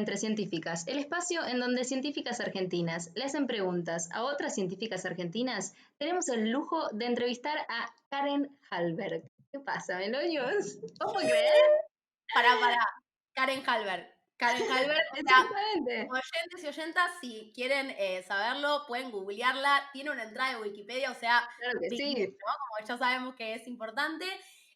Entre Científicas, el espacio en donde científicas argentinas le hacen preguntas a otras científicas argentinas. Tenemos el lujo de entrevistar a Karen Hallberg. ¿Qué pasa, Melonios? ¿Vos podés creer? Pará. Karen Hallberg. Karen Hallberg, o sea, Exactamente. oyentes y oyentas, si quieren saberlo, pueden googlearla. Tiene una entrada de Wikipedia, o sea, Claro que big sí. news, ¿no? Como ya sabemos que es importante.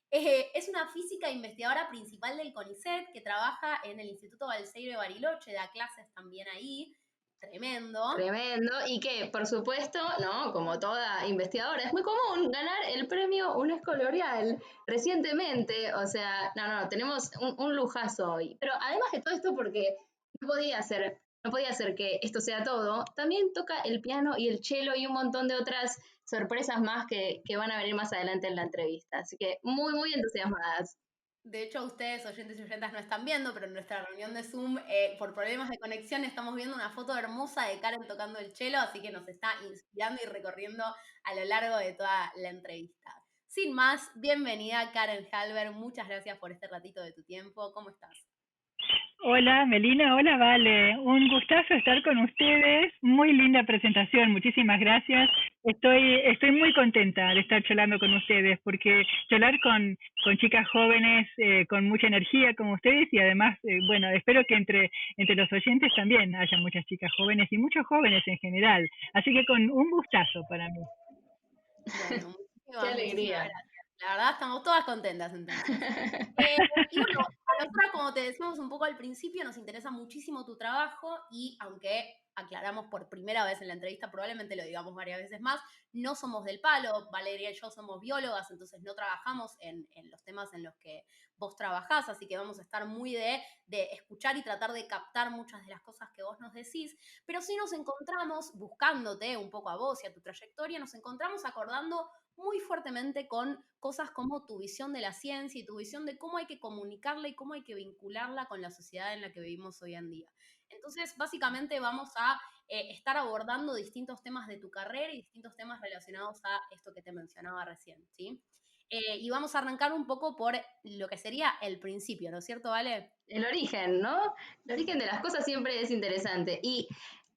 Es una física investigadora principal del CONICET que trabaja en el Instituto Balseiro de Bariloche, da clases también ahí. Tremendo. Tremendo, y que por supuesto, ¿no? Como toda investigadora, es muy común ganar el premio UNESCO L'Oreal recientemente, o sea, no, tenemos un lujazo hoy. Pero además de todo esto, porque no podía ser que esto sea todo, también toca el piano y el cello y un montón de otras sorpresas más que van a venir más adelante en la entrevista. Así que muy, muy entusiasmadas. De hecho, ustedes, oyentes y oyentas, no están viendo, pero en nuestra reunión de Zoom, por problemas de conexión, estamos viendo una foto hermosa de Karen tocando el cello, así que nos está inspirando y recorriendo a lo largo de toda la entrevista. Sin más, bienvenida Karen Hallberg, muchas gracias por este ratito de tu tiempo. ¿Cómo estás? Hola Melina, hola Vale, un gustazo estar con ustedes, muy linda presentación, muchísimas gracias. Estoy muy contenta de estar charlando con ustedes porque charlar con chicas jóvenes con mucha energía como ustedes y además, bueno, espero que entre los oyentes también haya muchas chicas jóvenes y muchos jóvenes en general, así que con un gustazo para mí. Bueno, ¡Qué muchísimas alegría! gracias. La verdad, estamos todas contentas entonces. Y bueno, a nosotras, como te decíamos un poco al principio, nos interesa muchísimo tu trabajo y aunque aclaramos por primera vez en la entrevista, probablemente lo digamos varias veces más, no somos del palo, Valeria y yo somos biólogas, entonces no trabajamos en los temas en los que vos trabajás, así que vamos a estar muy de escuchar y tratar de captar muchas de las cosas que vos nos decís, pero sí nos encontramos, buscándote un poco a vos y a tu trayectoria, nos encontramos acordando muy fuertemente con cosas como tu visión de la ciencia y tu visión de cómo hay que comunicarla y cómo hay que vincularla con la sociedad en la que vivimos hoy en día. Entonces, básicamente vamos a estar abordando distintos temas de tu carrera y distintos temas relacionados a esto que te mencionaba recién, ¿sí? Y vamos a arrancar un poco por lo que sería el principio, ¿no es cierto, Vale? El origen, ¿no? El origen de las cosas siempre es interesante. Y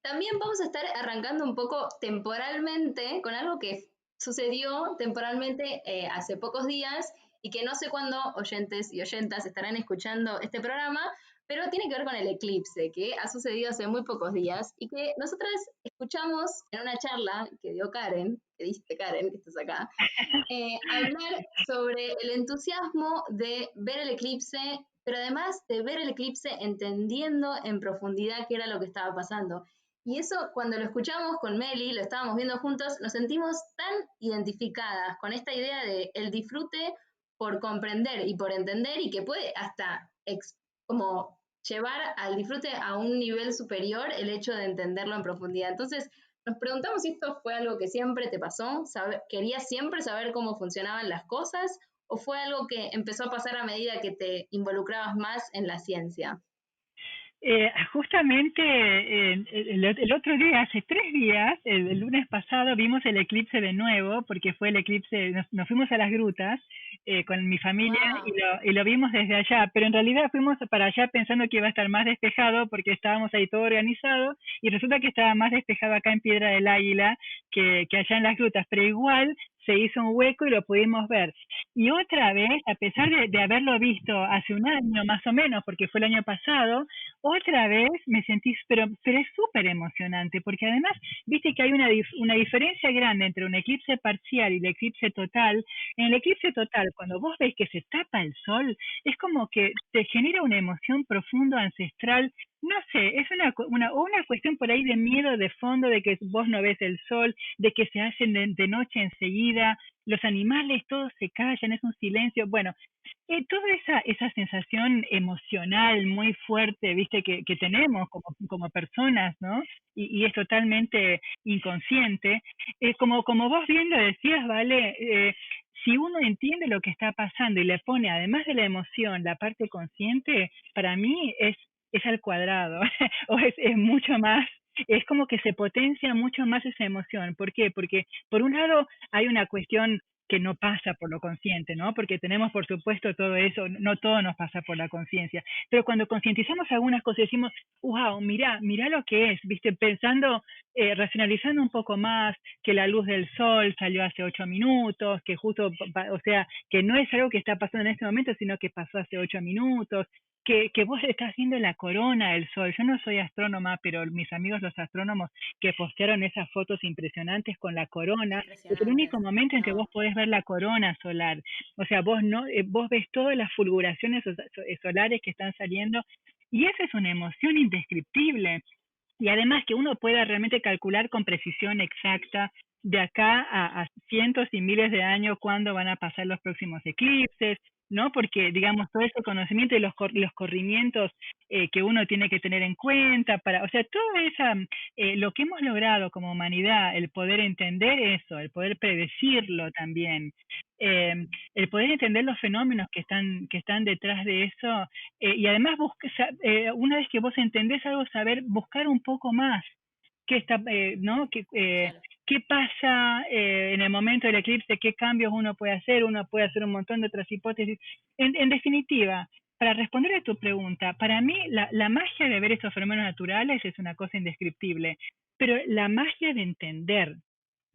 también vamos a estar arrancando un poco temporalmente con algo que sucedió temporalmente hace pocos días y que no sé cuándo oyentes y oyentas estarán escuchando este programa, pero tiene que ver con el eclipse que ha sucedido hace muy pocos días y que nosotras escuchamos en una charla que dio Karen, que diste Karen, que estás acá, hablar sobre el entusiasmo de ver el eclipse, pero además de ver el eclipse entendiendo en profundidad qué era lo que estaba pasando. Y eso, cuando lo escuchamos con Meli, lo estábamos viendo juntos, nos sentimos tan identificadas con esta idea de el disfrute por comprender y por entender y que puede hasta como llevar al disfrute a un nivel superior el hecho de entenderlo en profundidad. Entonces, nos preguntamos si esto fue algo que siempre te pasó, ¿querías siempre saber cómo funcionaban las cosas o fue algo que empezó a pasar a medida que te involucrabas más en la ciencia? Justamente el otro día, hace 3 días, el lunes pasado, vimos el eclipse de nuevo, porque fue el eclipse, nos fuimos a las grutas con mi familia Wow. y lo vimos desde allá, pero en realidad fuimos para allá pensando que iba a estar más despejado porque estábamos ahí todo organizado y resulta que estaba más despejado acá en Piedra del Águila que allá en las grutas, pero igual se hizo un hueco y lo pudimos ver. Y otra vez, a pesar de haberlo visto hace un año más o menos, porque fue el año pasado, otra vez me sentí, pero es súper emocionante, porque además, viste que hay una diferencia grande entre un eclipse parcial y el eclipse total. En el eclipse total, cuando vos ves que se tapa el sol, es como que te genera una emoción profunda, ancestral. No sé, es una cuestión por ahí de miedo de fondo, de que vos no ves el sol, de que se hacen de noche enseguida, los animales todos se callan, es un silencio. Bueno, toda esa sensación emocional muy fuerte, viste, que tenemos como personas, ¿no? Y es totalmente inconsciente. Como vos bien lo decías, ¿vale? Si uno entiende lo que está pasando y le pone, además de la emoción, la parte consciente, para mí es al cuadrado, o es mucho más es como que se potencia mucho más esa emoción. ¿Por qué? Porque por un lado hay una cuestión que no pasa por lo consciente, ¿no? Porque tenemos, por supuesto, todo eso, no todo nos pasa por la conciencia, pero cuando concientizamos algunas cosas decimos, wow, mira lo que es, ¿viste? Pensando, racionalizando un poco más, que la luz del sol salió hace 8 minutos, que justo, o sea, que no es algo que está pasando en este momento, sino que pasó hace 8 minutos, que vos estás viendo la corona del sol. Yo no soy astrónoma, pero mis amigos los astrónomos que postearon esas fotos impresionantes con la corona, es el Impresionantes. único momento en que vos No, podés ver la corona solar. O sea, vos no, vos ves todas las fulguraciones solares que están saliendo y esa es una emoción indescriptible. Y además que uno pueda realmente calcular con precisión exacta de acá a cientos y miles de años cuándo van a pasar los próximos eclipses, ¿no? Porque, digamos, todo ese conocimiento y los corrimientos que uno tiene que tener en cuenta para, o sea, todo esa, lo que hemos logrado como humanidad, el poder entender eso, el poder predecirlo también, eh, el poder entender los fenómenos que están detrás de eso, y además una vez que vos entendés algo, saber buscar un poco más qué está, ¿no? claro. ¿Qué pasa en el momento del eclipse? ¿Qué cambios uno puede hacer un montón de otras hipótesis. En definitiva, para responder a tu pregunta, para mí la magia de ver estos fenómenos naturales es una cosa indescriptible, pero la magia de entender,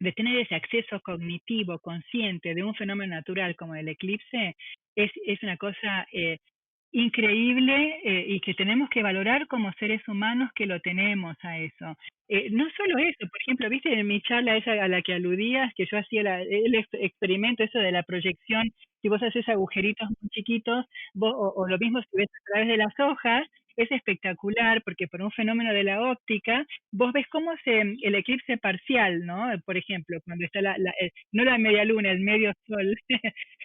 de tener ese acceso cognitivo, consciente de un fenómeno natural como el eclipse, es una cosa increíble, y que tenemos que valorar como seres humanos que lo tenemos a eso. No solo eso, por ejemplo, viste en mi charla esa a la que aludías, que yo hacía el experimento eso de la proyección, si vos haces agujeritos muy chiquitos, o lo mismo si ves a través de las hojas, es espectacular porque por un fenómeno de la óptica, vos ves cómo el eclipse parcial, ¿no? Por ejemplo, cuando está no la media luna, el medio sol,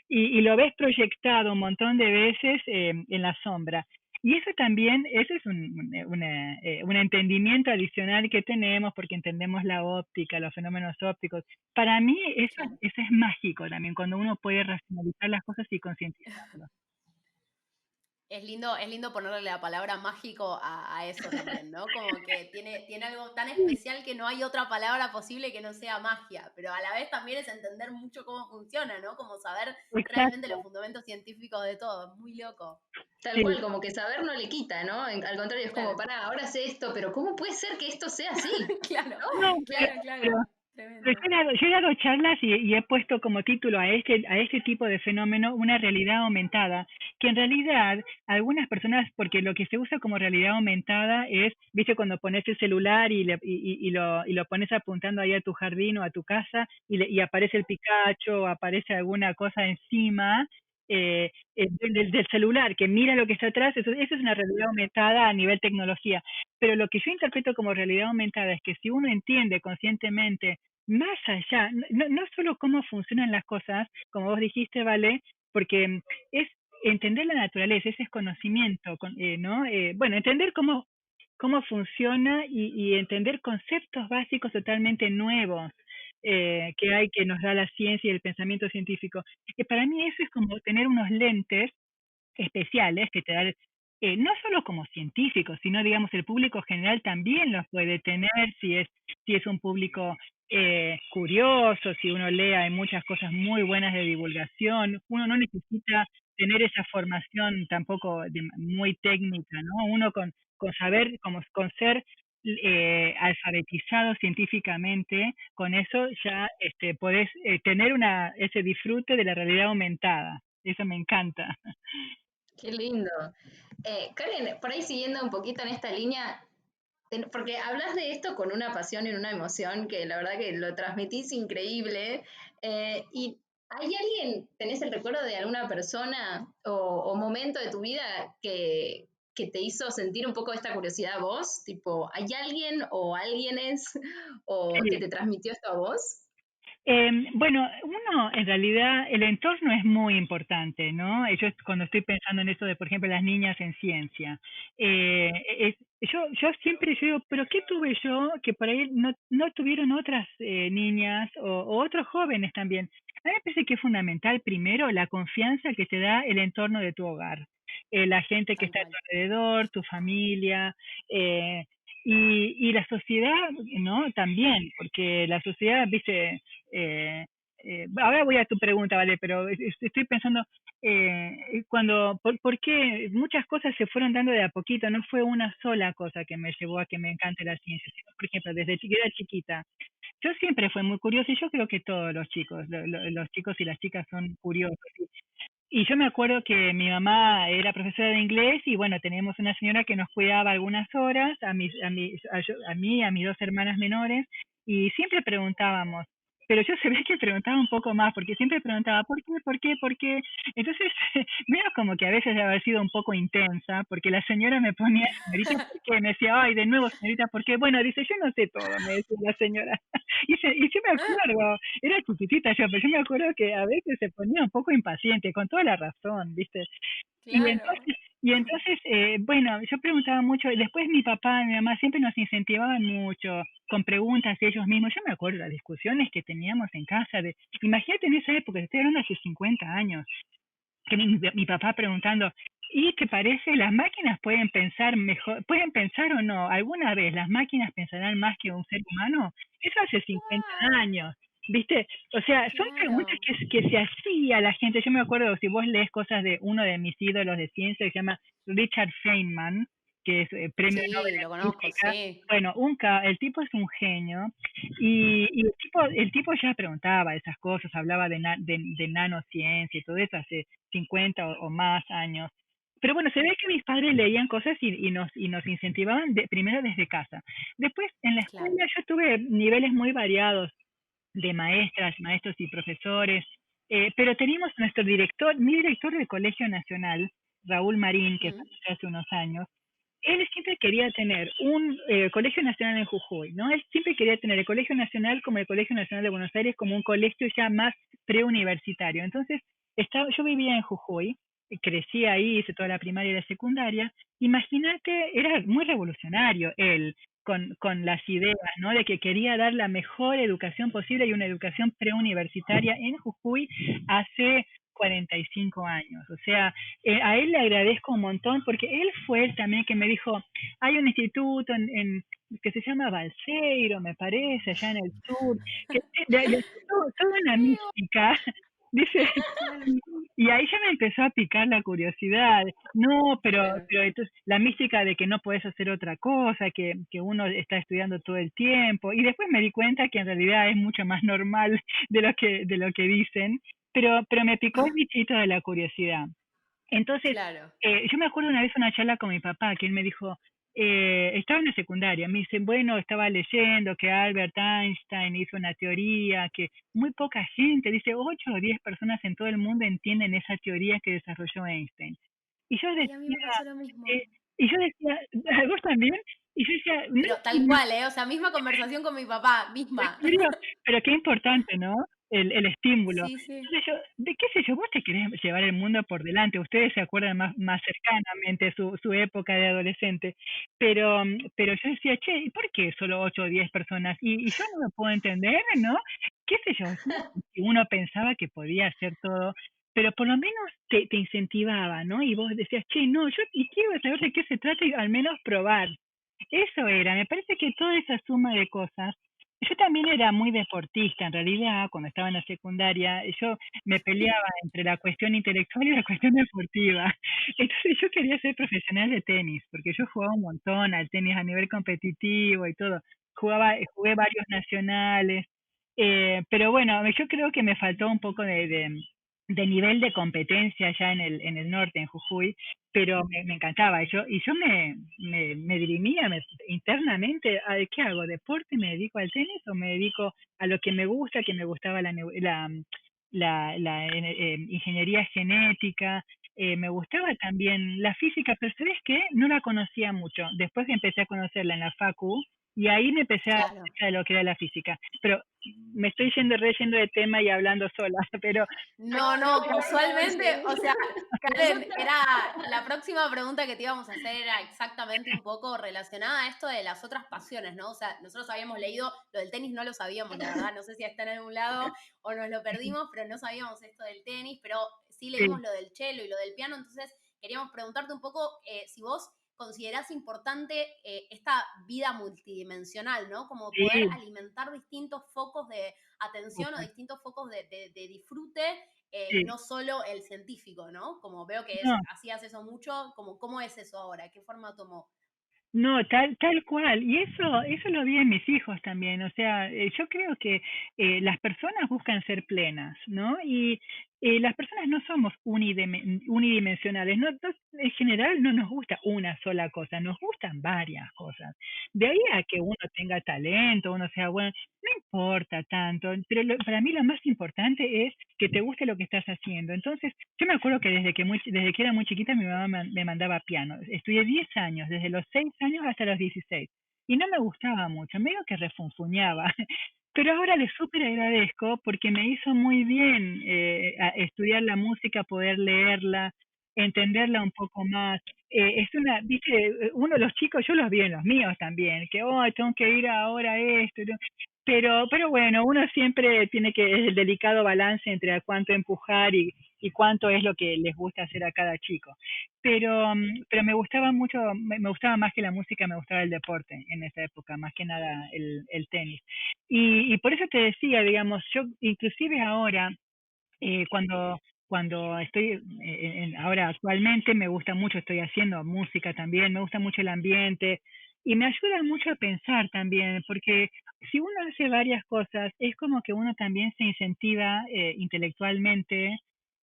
y lo ves proyectado un montón de veces en la sombra. Y eso también, eso es un entendimiento adicional que tenemos porque entendemos la óptica, los fenómenos ópticos. Para mí Claro. eso es mágico también, cuando uno puede racionalizar las cosas y concientizarlo. Es lindo ponerle la palabra mágico a eso también, ¿no? Como que tiene algo tan especial que no hay otra palabra posible que no sea magia, pero a la vez también es entender mucho cómo funciona, ¿no? Como saber realmente los Exacto, fundamentos científicos de todo, muy loco. Tal sí. cual, como que saber no le quita, ¿no? Al contrario, es como, Claro, pará, ahora sé esto, pero ¿cómo puede ser que esto sea así? claro, No, Claro. pero claro, Pero tremendo. yo he dado charlas y he puesto como título a este tipo de fenómeno una realidad aumentada, que en realidad algunas personas, porque lo que se usa como realidad aumentada es, viste, cuando pones el celular y lo pones apuntando ahí a tu jardín o a tu casa y aparece el Pikachu o aparece alguna cosa encima del celular que mira lo que está atrás, eso es una realidad aumentada a nivel tecnología. Pero lo que yo interpreto como realidad aumentada es que si uno entiende conscientemente más allá, no solo cómo funcionan las cosas, como vos dijiste, Vale, porque es entender la naturaleza, ese es conocimiento, ¿no? Bueno, entender cómo funciona y entender conceptos básicos totalmente nuevos que hay, que nos da la ciencia y el pensamiento científico. Que para mí eso es como tener unos lentes especiales que te dan, no solo como científicos, sino digamos el público general también los puede tener si es un público curioso, si uno lee, hay muchas cosas muy buenas de divulgación, uno no necesita tener esa formación tampoco muy técnica, ¿no? Uno con saber, como, con ser alfabetizado científicamente, con eso ya podés tener ese disfrute de la realidad aumentada. Eso me encanta. Qué lindo. Karen, por ahí siguiendo un poquito en esta línea, porque hablas de esto con una pasión y una emoción que la verdad que lo transmitís increíble. ¿Y hay alguien, tenés el recuerdo de alguna persona o momento de tu vida que te hizo sentir un poco esta curiosidad a vos? Tipo, ¿hay alguien o alguienes o que Sí. te transmitió esto a vos? Bueno, uno en realidad el entorno es muy importante, ¿no? Yo cuando estoy pensando en eso de, por ejemplo, las niñas en ciencia, yo digo, pero ¿qué tuve yo que por ahí no tuvieron otras niñas o otros jóvenes también? A mí me parece que es fundamental primero la confianza que te da el entorno de tu hogar, la gente que Tal está a cual. tu alrededor, tu familia. y la sociedad, ¿no? También, porque la sociedad, viste, ahora voy a tu pregunta, ¿vale? Pero estoy pensando, ¿por qué muchas cosas se fueron dando de a poquito? No fue una sola cosa que me llevó a que me encante la ciencia, sino, por ejemplo, desde que era chiquita. Yo siempre fui muy curiosa y yo creo que todos los chicos, los chicos y las chicas son curiosos. Y yo me acuerdo que mi mamá era profesora de inglés y bueno, teníamos una señora que nos cuidaba algunas horas, a mí y a mis dos hermanas menores, y siempre preguntábamos, pero yo se ve que preguntaba un poco más, porque siempre preguntaba, ¿por qué? ¿Por qué? ¿Por qué? Entonces, menos como que a veces debe haber sido un poco intensa, porque la señora me ponía, señorita, ¿por qué? Me decía, ay, de nuevo, señorita, ¿por qué? Bueno, dice, yo no sé todo, me decía la señora. Y yo me acuerdo, era chiquitita yo, pero yo me acuerdo que a veces se ponía un poco impaciente, con toda la razón, ¿viste? Y Claro. entonces, bueno, yo preguntaba mucho, y después mi papá y mi mamá siempre nos incentivaban mucho con preguntas ellos mismos. Yo me acuerdo las discusiones que teníamos en casa, imagínate en esa época, estoy hablando hace 50 años, que mi papá preguntando, ¿y te parece? ¿Las máquinas pueden pensar mejor, pueden pensar o no? ¿Alguna vez las máquinas pensarán más que un ser humano? Eso hace 50 Wow, años, ¿viste? O sea, son preguntas claro. que se hacía la gente. Yo me acuerdo, si vos lees cosas de uno de mis ídolos de ciencia, que se llama Richard Feynman, que es premio Nobel Sí, lo en conozco, física. sí. Bueno, el tipo es un genio y el tipo ya preguntaba esas cosas, hablaba de nanociencia y todo eso hace 50 o más años. Pero bueno, se ve que mis padres leían cosas y nos incentivaban primero desde casa. Después, en la Claro. escuela yo tuve niveles muy variados de maestras, maestros y profesores, pero teníamos mi director del Colegio Nacional, Raúl Marín, que Mm, falleció hace unos años. Él siempre quería tener un Colegio Nacional en Jujuy, ¿no? Él siempre quería tener el Colegio Nacional como el Colegio Nacional de Buenos Aires, como un colegio ya más preuniversitario. Entonces, yo vivía en Jujuy, crecí ahí, hice toda la primaria y la secundaria. Imagínate, era muy revolucionario él con las ideas, ¿no? De que quería dar la mejor educación posible y una educación preuniversitaria en Jujuy hace 45 años. O sea, a él le agradezco un montón porque él fue el también que me dijo, hay un instituto que se llama Balseiro, me parece, allá en el sur, que toda una mística, dice, claro. y ahí ya me empezó a picar la curiosidad. No, Claro. pero entonces la mística de que no puedes hacer otra cosa, que uno está estudiando todo el tiempo. Y después me di cuenta que en realidad es mucho más normal de lo que dicen, pero me picó el bichito de la curiosidad. Entonces, Claro. yo me acuerdo una vez una charla con mi papá, que él me dijo, estaba en la secundaria, me dice, bueno, estaba leyendo que Albert Einstein hizo una teoría que muy poca gente, dice, 8 o 10 personas en todo el mundo entienden esa teoría que desarrolló Einstein. Y yo Ay, a mí decía, me pasó lo mismo. eh, ¿vos también? Y yo decía, Pero tal cual, ¿eh? O sea, misma conversación con mi papá, ¿en misma. serio? Pero qué importante, ¿no? El estímulo. Sí, sí. Entonces yo, de qué sé yo, vos te querés llevar el mundo por delante, ustedes se acuerdan más cercanamente su época de adolescente, pero yo decía, che, ¿y por qué solo 8 o 10 personas? Y yo no lo puedo entender, ¿no? ¿Qué sé yo? Si uno pensaba que podía hacer todo, pero por lo menos te incentivaba, ¿no? Y vos decías, che, no, yo y quiero saber de qué se trata y al menos probar. Eso era, me parece que toda esa suma de cosas. Yo también era muy deportista, en realidad, cuando estaba en la secundaria, yo me peleaba entre la cuestión intelectual y la cuestión deportiva. Entonces yo quería ser profesional de tenis, porque yo jugaba un montón al tenis a nivel competitivo y todo. Jugué varios nacionales, pero bueno, yo creo que me faltó un poco de nivel de competencia allá en el norte, en Jujuy, pero me encantaba. Y yo me dirimía internamente, ¿qué hago? ¿Deporte? ¿Me dedico al tenis o me dedico a lo que me gusta, que me gustaba la ingeniería genética? Me gustaba también la física, pero ¿sabes qué? No la conocía mucho. Después empecé a conocerla en la facu y ahí me empecé a dar Claro. cuenta de lo que era la física. Pero me estoy yendo de tema y hablando sola, pero No, No, no, no, casualmente, sí. o sea, Karen, Nosotras, era la próxima pregunta que te íbamos a hacer era exactamente un poco relacionada a esto de las otras pasiones, ¿no? O sea, nosotros habíamos leído, lo del tenis no lo sabíamos, la verdad, no sé si está en algún lado o nos lo perdimos, pero no sabíamos esto del tenis, pero sí leímos sí. lo del cello y lo del piano, entonces queríamos preguntarte un poco si vos considerás importante esta vida multidimensional, ¿no? Como poder Sí, alimentar distintos focos de atención o súper, distintos focos de disfrute, y sí. no solo el científico, ¿no? Como veo que No, hacías eso mucho, como, ¿cómo es eso ahora? ¿Qué forma tomó? no, tal cual. Y eso lo vi en mis hijos también. O sea, yo creo que las personas buscan ser plenas, ¿no? Y las personas no somos unidimensionales. En general no nos gusta una sola cosa, nos gustan varias cosas. De ahí a que uno tenga talento, uno sea bueno, no importa tanto. Pero para mí lo más importante es que te guste lo que estás haciendo. Entonces, yo me acuerdo que desde que era muy chiquita mi mamá me mandaba a piano. Estudié 10 años, desde los 6 años hasta los 16. Y no me gustaba mucho, medio que refunfuñaba. Pero ahora le súper agradezco porque me hizo muy bien estudiar la música, poder leerla, entenderla un poco más. Es viste, uno de los chicos, yo los vi en los míos también, que, oh, tengo que ir ahora a esto. Pero bueno, uno siempre tiene que, es el delicado balance entre a cuánto empujar y cuánto es lo que les gusta hacer a cada chico. Pero me gustaba mucho, me gustaba más que la música, me gustaba el deporte en esa época, más que nada el tenis. Y por eso te decía, digamos, yo inclusive ahora, cuando estoy, ahora actualmente me gusta mucho, estoy haciendo música también, me gusta mucho el ambiente y me ayuda mucho a pensar también, porque si uno hace varias cosas, es como que uno también se incentiva intelectualmente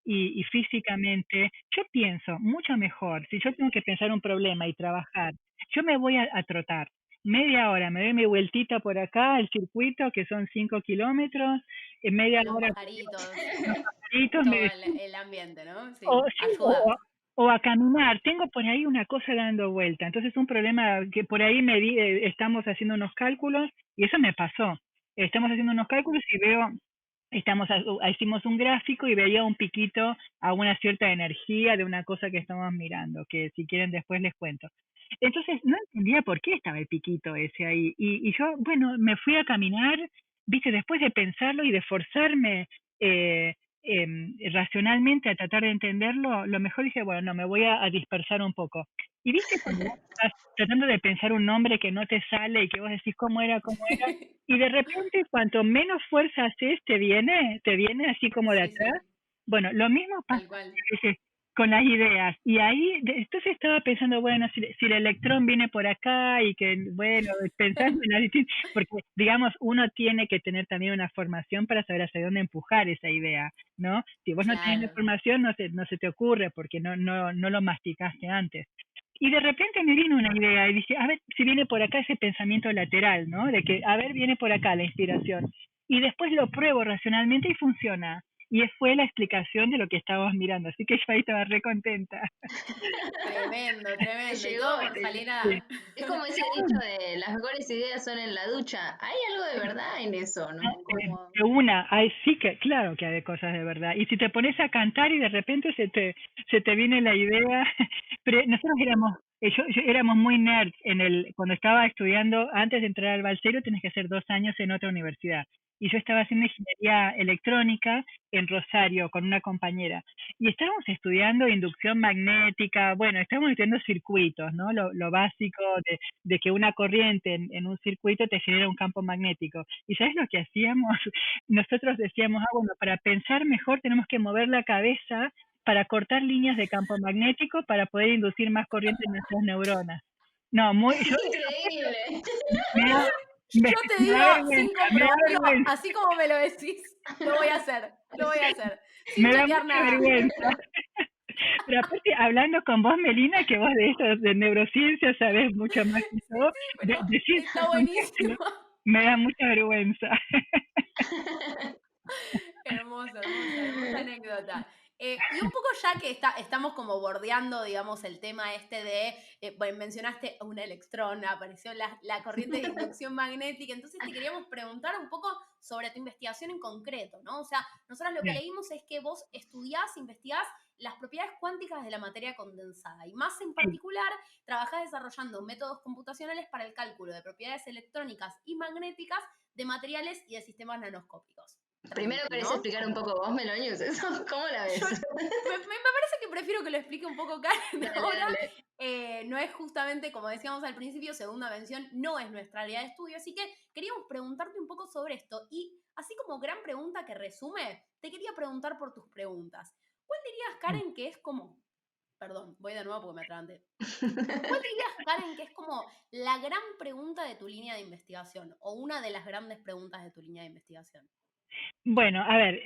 y físicamente. Yo pienso mucho mejor, si yo tengo que pensar un problema y trabajar, yo me voy a trotar. Media hora, me doy mi vueltita por acá, el circuito, que son 5 kilómetros, en media Con los hora pajaritos, los pajaritos, todo el ambiente, ¿no? o, Sí, sí, ayuda. o a caminar. Tengo por ahí una cosa dando vuelta. Entonces, un problema que por ahí estamos haciendo unos cálculos y eso me pasó. Estamos haciendo unos cálculos y veo, hicimos un gráfico y veía un piquito a una cierta energía de una cosa que estamos mirando, que si quieren después les cuento. Entonces, no entendía por qué estaba el piquito ese ahí. Y yo, bueno, me fui a caminar, viste, después de pensarlo y de forzarme eh, racionalmente a tratar de entenderlo, lo mejor dije, bueno, no, me voy a dispersar un poco. Y viste cuando vos estás tratando de pensar un nombre que no te sale y que vos decís cómo era, y de repente cuanto menos fuerza haces, te viene así como de Sí, atrás. sí, Bueno, lo mismo pasa tal cual. a veces con las ideas. Y ahí, entonces estaba pensando, bueno, si el electrón viene por acá y que, bueno, pensando en porque, digamos, uno tiene que tener también una formación para saber hacia dónde empujar esa idea, ¿no? Si vos no tenés la Claro. formación, no se te ocurre porque no lo masticaste antes. Y de repente me vino una idea y dije, a ver si viene por acá ese pensamiento lateral, ¿no? De que, a ver, viene por acá la inspiración. Y después lo pruebo racionalmente y funciona. Y fue la explicación de lo que estábamos mirando. Así que yo ahí estaba re contenta. Tremendo, Te tremendo. Y llegó, todo por salir Sí. a... es como ese dicho de las mejores ideas son en la ducha. Hay algo de verdad en eso, ¿no? Como, De una, hay, sí que, claro que hay cosas de verdad. Y si te pones a cantar y de repente se te viene la idea, pero nosotros éramos, yo éramos muy nerds cuando estaba estudiando, antes de entrar al Balseiro tenés que hacer 2 años en otra universidad. Y yo estaba haciendo ingeniería electrónica en Rosario con una compañera. Y estábamos estudiando inducción magnética, bueno, estábamos estudiando circuitos, ¿no? Lo básico de que una corriente en un circuito te genera un campo magnético. ¿Y sabes lo que hacíamos? Nosotros decíamos, bueno, para pensar mejor tenemos que mover la cabeza para cortar líneas de campo magnético para poder inducir más corriente en nuestras neuronas. No, increíble. me da, me, Yo te me digo, da sin vergüenza, me da comprobarlo, vergüenza, así como me lo decís, lo voy a hacer, lo voy a hacer. Sin me da chequear mucha nada. vergüenza. Pero aparte, hablando con vos, Melina, que vos de esto de neurociencia sabés mucho más que yo, Pero decir está buenísimo. me da mucha vergüenza. Hermoso, hermosa, hermosa anécdota. Y un poco ya que estamos como bordeando, digamos, el tema este de, bueno, mencionaste un electrón, apareció la corriente de inducción magnética, entonces te queríamos preguntar un poco sobre tu investigación en concreto, ¿no? O sea, nosotros lo que Bien, leímos es que vos investigás las propiedades cuánticas de la materia condensada y más en sí. particular trabajás desarrollando métodos computacionales para el cálculo de propiedades electrónicas y magnéticas de materiales y de sistemas nanoscópicos. Primero querés ¿no? explicar un poco vos, Melonius, eso, ¿cómo la ves? Me parece que prefiero que lo explique un poco Karen Dale, ahora. dale. No es justamente, como decíamos al principio, segunda mención, no es nuestra área de estudio, así que queríamos preguntarte un poco sobre esto. Y así como gran pregunta que resume, te quería preguntar por tus preguntas. ¿Cuál dirías, Karen, que es como... Perdón, voy de nuevo porque me atraganté. ¿Cuál dirías, Karen, que es como la gran pregunta de tu línea de investigación o una de las grandes preguntas de tu línea de investigación? Bueno, a ver,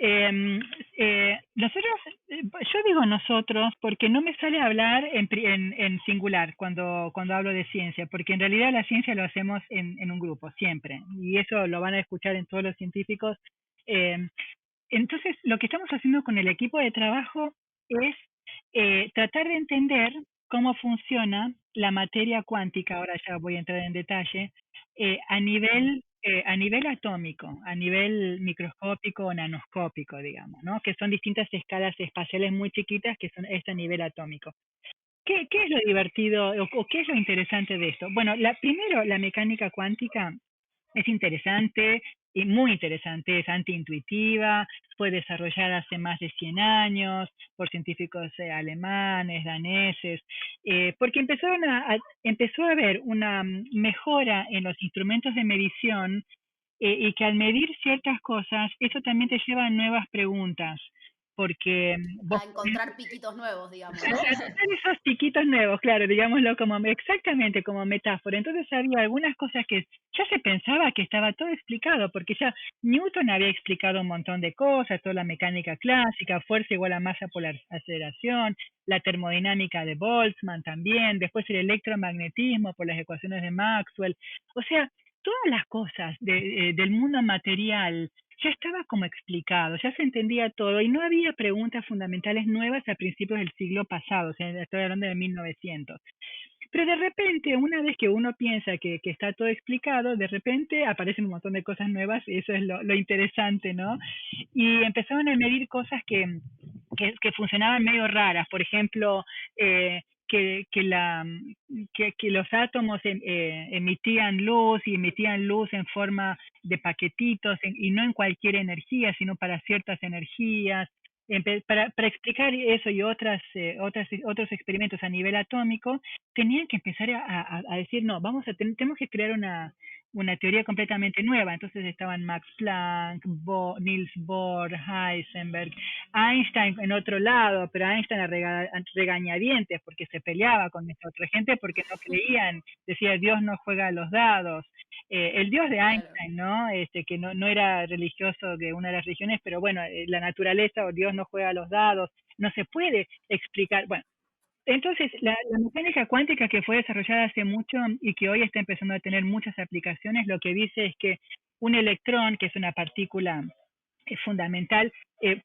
nosotros, yo digo nosotros porque no me sale hablar en singular cuando hablo de ciencia, porque en realidad la ciencia lo hacemos en un grupo, siempre, y eso lo van a escuchar en todos los científicos. Eh, entonces, lo que estamos haciendo con el equipo de trabajo es tratar de entender cómo funciona la materia cuántica, ahora ya voy a entrar en detalle, a nivel atómico, a nivel microscópico o nanoscópico, digamos, ¿no? Que son distintas escalas espaciales muy chiquitas que son a nivel atómico. ¿Qué es lo divertido o qué es lo interesante de esto? Bueno, primero, la mecánica cuántica es interesante y muy interesante, es antiintuitiva, fue desarrollada hace más de 100 años por científicos alemanes, daneses, porque empezó a haber una mejora en los instrumentos de medición y que al medir ciertas cosas, eso también te lleva a nuevas preguntas, porque vos A encontrar piquitos nuevos, digamos, ¿no? esos piquitos nuevos, claro, digámoslo como exactamente como metáfora. Entonces había algunas cosas que ya se pensaba que estaba todo explicado, porque ya Newton había explicado un montón de cosas, toda la mecánica clásica, fuerza igual a masa por la aceleración, la termodinámica de Boltzmann también, después el electromagnetismo por las ecuaciones de Maxwell. O sea, todas las cosas del mundo material ya estaba como explicado, ya se entendía todo y no había preguntas fundamentales nuevas a principios del siglo pasado, o sea, estoy hablando de 1900. Pero de repente, una vez que uno piensa que está todo explicado, de repente aparecen un montón de cosas nuevas y eso es lo interesante, ¿no? Y empezaron a medir cosas que funcionaban medio raras, por ejemplo, que los átomos emitían luz y emitían luz en forma de paquetitos y no en cualquier energía, sino para ciertas energías. Para explicar eso y otros experimentos a nivel atómico, tenían que empezar a decir, no, tenemos que crear una teoría completamente nueva. Entonces estaban Max Planck, Niels Bohr, Heisenberg, Einstein en otro lado, pero Einstein a regañadientes porque se peleaba con esta otra gente porque no creían, decía Dios no juega a los dados. El Dios de Einstein, ¿no? Que no era religioso de una de las religiones, pero bueno, la naturaleza o Dios no juega a los dados, no se puede explicar. Bueno, entonces, la mecánica cuántica que fue desarrollada hace mucho y que hoy está empezando a tener muchas aplicaciones, lo que dice es que un electrón, que es una partícula fundamental,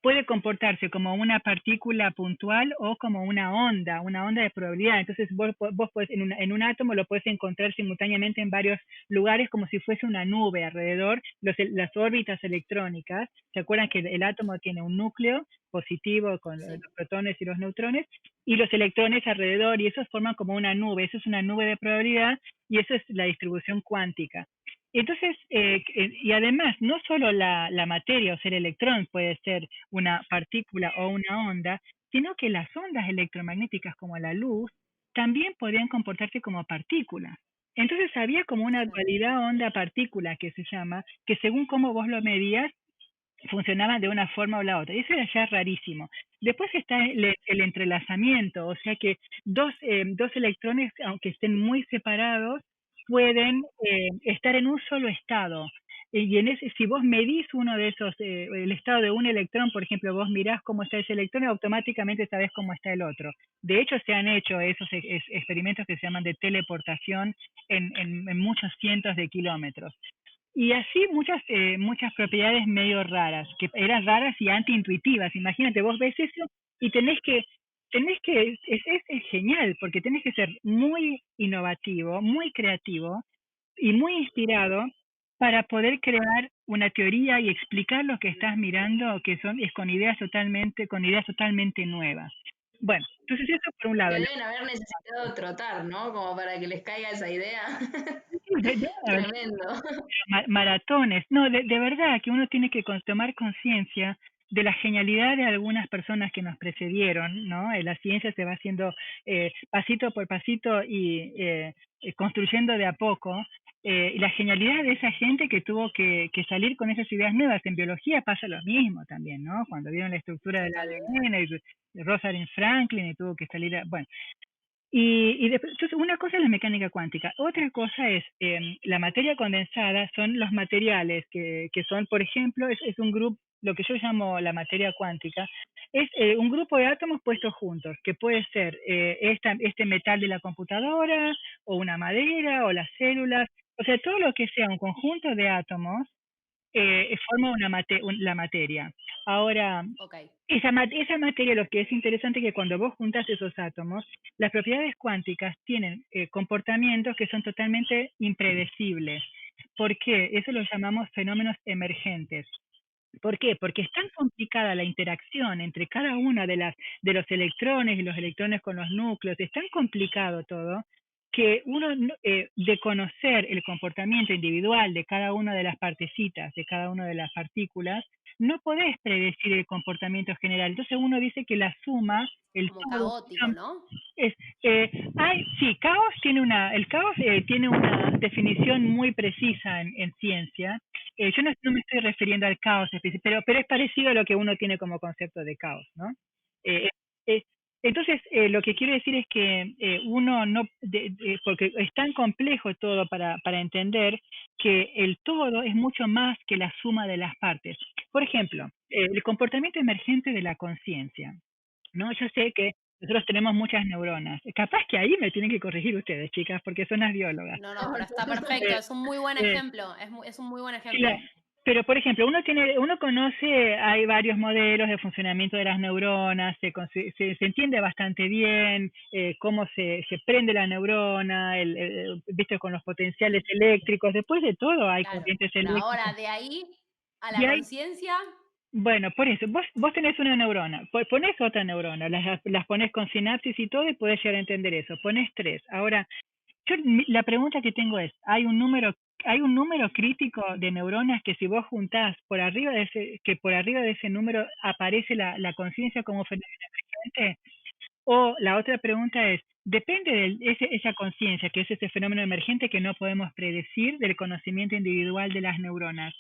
puede comportarse como una partícula puntual o como una onda de probabilidad. Entonces vos podés, en un átomo lo puedes encontrar simultáneamente en varios lugares como si fuese una nube alrededor, las órbitas electrónicas. ¿Se acuerdan que el átomo tiene un núcleo positivo con los protones y los neutrones y los electrones alrededor y esos forman como una nube? Eso es una nube de probabilidad y eso es la distribución cuántica. Entonces, y además, no solo la materia, o sea, el electrón puede ser una partícula o una onda, sino que las ondas electromagnéticas como la luz también podrían comportarse como partículas. Entonces había como una dualidad onda-partícula que se llama, que según cómo vos lo medías, funcionaban de una forma o la otra. Y eso era ya rarísimo. Después está el entrelazamiento, o sea que dos electrones, aunque estén muy separados, pueden estar en un solo estado. Y si vos medís uno de esos, el estado de un electrón, por ejemplo, vos mirás cómo está ese electrón, automáticamente sabés cómo está el otro. De hecho, se han hecho esos experimentos que se llaman de teleportación en muchos cientos de kilómetros. Y así muchas propiedades medio raras, que eran raras y antiintuitivas. Imagínate, vos ves eso y es genial, porque tenés que ser muy innovativo, muy creativo y muy inspirado para poder crear una teoría y explicar lo que estás mirando, es con ideas totalmente nuevas. Bueno, entonces eso por un lado. Que deben haber necesitado trotar, ¿no? Como para que les caiga esa idea. Tremendo. Maratones. No, de verdad que uno tiene que tomar conciencia de la genialidad de algunas personas que nos precedieron, ¿no? La ciencia se va haciendo pasito por pasito y construyendo de a poco. Y la genialidad de esa gente que tuvo que salir con esas ideas nuevas. En biología pasa lo mismo también, ¿no? Cuando vieron la estructura del ADN, y Rosalind Franklin y tuvo que salir bueno, entonces, una cosa es la mecánica cuántica, otra cosa es la materia condensada, son los materiales que son, por ejemplo, es un grupo, lo que yo llamo la materia cuántica, es un grupo de átomos puestos juntos, que puede ser este metal de la computadora, o una madera, o las células, o sea, todo lo que sea un conjunto de átomos forma la materia. Ahora, Okay. esa materia, lo que es interesante es que cuando vos juntas esos átomos, las propiedades cuánticas tienen comportamientos que son totalmente impredecibles. ¿Por qué? Eso lo llamamos fenómenos emergentes. ¿Por qué? Porque es tan complicada la interacción entre cada una de los electrones y los electrones con los núcleos, es tan complicado todo, que uno de conocer el comportamiento individual de cada una de las partecitas, de cada una de las partículas, no podés predecir el comportamiento general. Entonces uno dice que la suma, el como caótico, ¿no? Es, sí, el caos tiene una definición muy precisa en ciencia. Yo no me estoy refiriendo al caos, pero es parecido a lo que uno tiene como concepto de caos, ¿no? Entonces, lo que quiero decir es que uno no, porque es tan complejo todo para entender que el todo es mucho más que la suma de las partes. Por ejemplo, el comportamiento emergente de la conciencia, ¿no? Yo sé que nosotros tenemos muchas neuronas. Capaz que ahí me tienen que corregir ustedes, chicas, porque son las biólogas. No, pero está perfecto, es un muy buen ejemplo, es un muy buen ejemplo. Pero, por ejemplo, uno conoce, hay varios modelos de funcionamiento de las neuronas, se entiende bastante bien cómo se prende la neurona, viste, con los potenciales eléctricos. Después de todo hay corrientes eléctricas. Ahora, de ahí a la conciencia. Bueno, por eso, vos tenés una neurona, ponés otra neurona, las ponés con sinapsis y todo y podés llegar a entender eso. Ponés 3. Ahora, la pregunta que tengo es, ¿hay un número crítico de neuronas que si vos juntás por arriba de ese número aparece la conciencia como fenómeno emergente? O la otra pregunta es, depende de esa conciencia, que es ese fenómeno emergente que no podemos predecir del conocimiento individual de las neuronas.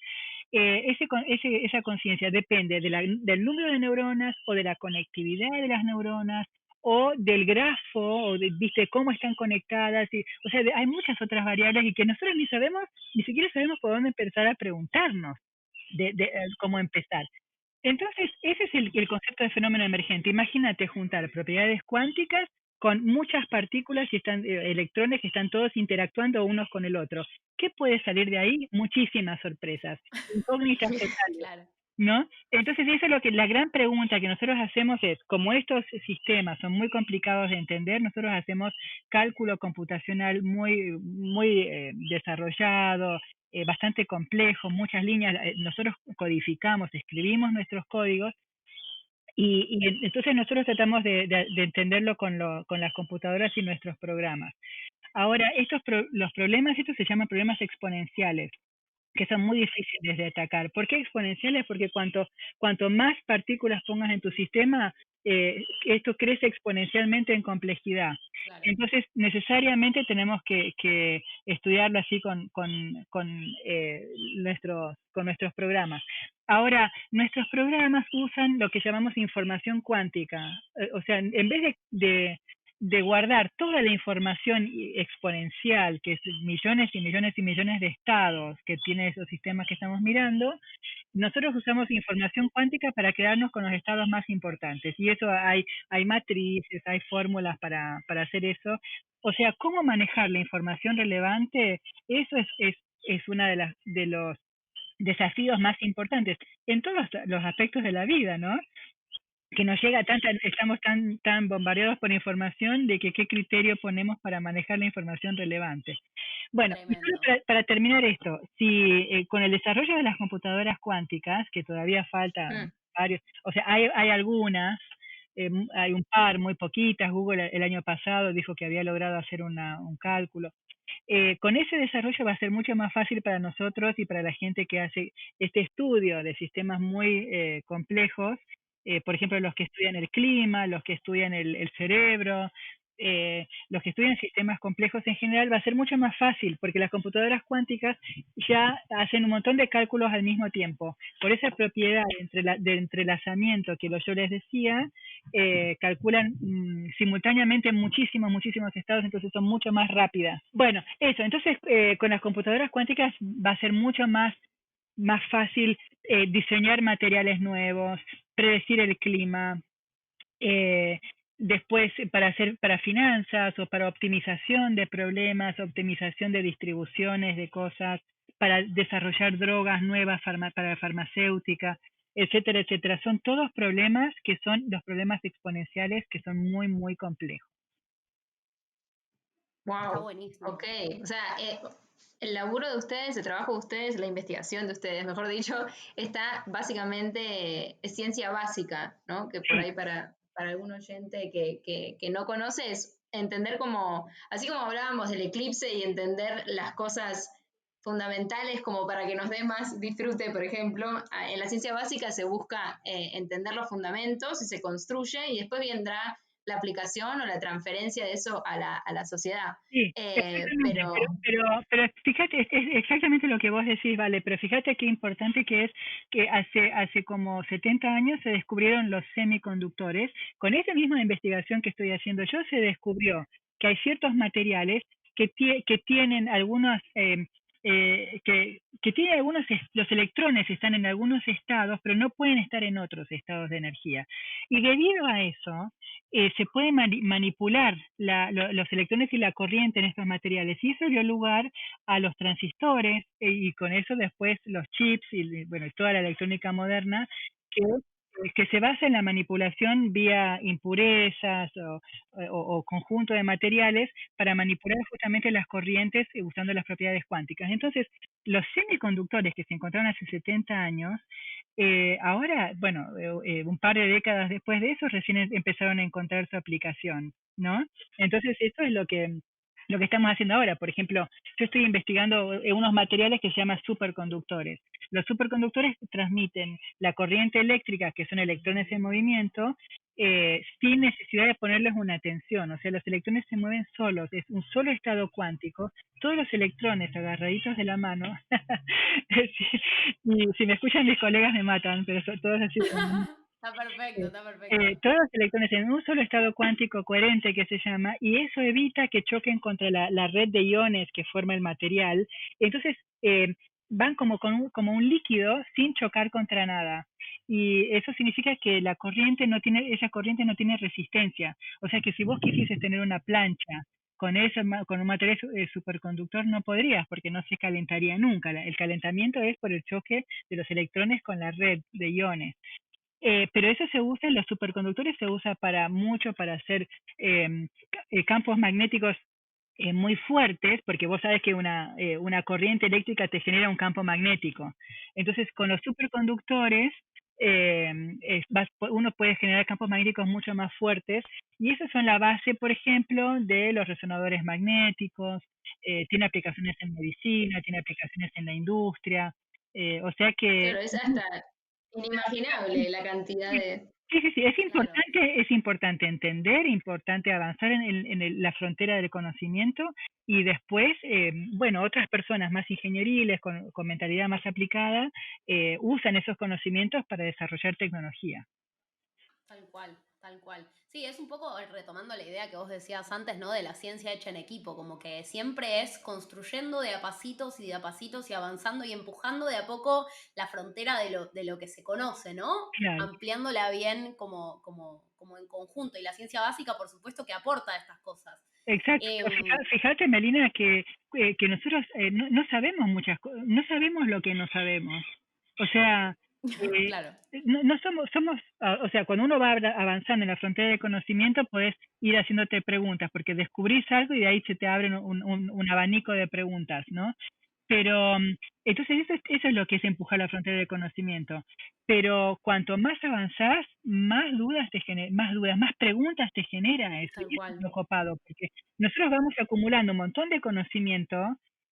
Esa conciencia depende del número de neuronas o de la conectividad de las neuronas o del grafo o viste cómo están conectadas, o sea, hay muchas otras variables y que nosotros ni siquiera sabemos por dónde empezar a preguntarnos de cómo empezar. Entonces, ese es el concepto de fenómeno emergente. Imagínate juntar propiedades cuánticas con muchas partículas y electrones que están todos interactuando unos con el otro. ¿Qué puede salir de ahí? Muchísimas sorpresas, incógnitas totales. Claro. ¿No? Entonces, eso es lo que la gran pregunta que nosotros hacemos es, como estos sistemas son muy complicados de entender, nosotros hacemos cálculo computacional muy desarrollado, bastante complejo, muchas líneas, nosotros codificamos, escribimos nuestros códigos y entonces nosotros tratamos de entenderlo con las computadoras y nuestros programas. Ahora, los problemas, estos se llaman problemas exponenciales, que son muy difíciles de atacar. ¿Por qué exponenciales? Porque cuanto más partículas pongas en tu sistema, esto crece exponencialmente en complejidad. Claro. Entonces, necesariamente tenemos que estudiarlo así con nuestros programas. Ahora, nuestros programas usan lo que llamamos información cuántica. O sea, en vez de guardar toda la información exponencial, que es millones y millones y millones de estados que tienen esos sistemas que estamos mirando, nosotros usamos información cuántica para quedarnos con los estados más importantes. Y eso hay matrices, hay fórmulas para hacer eso. O sea, cómo manejar la información relevante, eso es una de los desafíos más importantes en todos los aspectos de la vida, ¿no? Que nos llega estamos tan bombardeados por información de que qué criterio ponemos para manejar la información relevante. Bueno, para terminar esto, si con el desarrollo de las computadoras cuánticas, que todavía faltan varios, o sea, hay algunas, hay un par, muy poquitas. Google el año pasado dijo que había logrado hacer un cálculo. Con ese desarrollo va a ser mucho más fácil para nosotros y para la gente que hace este estudio de sistemas muy complejos, por ejemplo, los que estudian el clima, los que estudian el cerebro, los que estudian sistemas complejos en general, va a ser mucho más fácil porque las computadoras cuánticas ya hacen un montón de cálculos al mismo tiempo. Por esa propiedad de entrelazamiento que yo les decía, calculan simultáneamente muchísimos estados, entonces son mucho más rápidas. Bueno, eso, entonces con las computadoras cuánticas va a ser mucho más fácil diseñar materiales nuevos, predecir el clima, después para finanzas o para optimización de problemas, optimización de distribuciones de cosas, para desarrollar drogas nuevas para farmacéutica, etcétera, etcétera. Son todos problemas que son los problemas exponenciales que son muy complejos. Wow. Está buenísimo. Ok, o sea, el laburo de ustedes, el trabajo de ustedes, la investigación de ustedes, mejor dicho, está básicamente, es ciencia básica, ¿no? Que por ahí para algún oyente que no conoce es entender como, así como hablábamos del eclipse y entender las cosas fundamentales como para que nos dé más disfrute, por ejemplo, en la ciencia básica se busca entender los fundamentos y se construye y después vendrá la aplicación o la transferencia de eso a la sociedad. Sí, pero fíjate, es exactamente lo que vos decís, Vale, pero fíjate qué importante que es que hace como 70 años se descubrieron los semiconductores. Con esa misma investigación que estoy haciendo yo, se descubrió que hay ciertos materiales que tienen algunos... que tiene los electrones están en algunos estados, pero no pueden estar en otros estados de energía. Y debido a eso, se puede manipular los electrones y la corriente en estos materiales. Y eso dio lugar a los transistores y con eso después los chips y bueno, toda la electrónica moderna que se basa en la manipulación vía impurezas o conjunto de materiales para manipular justamente las corrientes usando las propiedades cuánticas. Entonces, los semiconductores que se encontraron hace 70 años, ahora, bueno, un par de décadas después de eso, recién empezaron a encontrar su aplicación, ¿no? Entonces, eso es lo que estamos haciendo ahora. Por ejemplo, yo estoy investigando unos materiales que se llaman superconductores. Los superconductores transmiten la corriente eléctrica, que son electrones en movimiento, sin necesidad de ponerles una tensión. O sea, los electrones se mueven solos, es un solo estado cuántico. Todos los electrones agarraditos de la mano. Si me escuchan mis colegas me matan, pero son todos así. Está perfecto. Todos los electrones en un solo estado cuántico coherente que se llama, y eso evita que choquen contra la red de iones que forma el material. Entonces van como un líquido sin chocar contra nada. Y eso significa que esa corriente no tiene resistencia. O sea que si vos quisieses tener una plancha con un material superconductor no podrías, porque no se calentaría nunca. El calentamiento es por el choque de los electrones con la red de iones. Pero eso se usa, en los superconductores se usa para hacer campos magnéticos muy fuertes, porque vos sabes que una corriente eléctrica te genera un campo magnético. Entonces, con los superconductores, uno puede generar campos magnéticos mucho más fuertes, y esas son la base, por ejemplo, de los resonadores magnéticos. Tiene aplicaciones en medicina, tiene aplicaciones en la industria, o sea que... Claro, es hasta inimaginable la cantidad de... Sí, es importante entender, importante avanzar en la frontera del conocimiento, y después, bueno, otras personas más ingenieriles, con mentalidad más aplicada, usan esos conocimientos para desarrollar tecnología. Tal cual. Sí, es un poco retomando la idea que vos decías antes, ¿no? De la ciencia hecha en equipo, como que siempre es construyendo de a pasitos y avanzando y empujando de a poco la frontera de lo que se conoce, ¿no? Claro. Ampliándola bien como en conjunto. Y la ciencia básica, por supuesto, que aporta a estas cosas. Exacto. Fíjate, Melina, que nosotros no sabemos muchas cosas, no sabemos lo que no sabemos. O sea, claro. No somos, o sea, cuando uno va avanzando en la frontera del conocimiento, podés ir haciéndote preguntas, porque descubrís algo y de ahí se te abre un abanico de preguntas, ¿no? Pero entonces eso es lo que es empujar la frontera del conocimiento. Pero cuanto más avanzás, más preguntas te genera eso. Tal Y eso es cual. lo copado, porque nosotros vamos acumulando un montón de conocimiento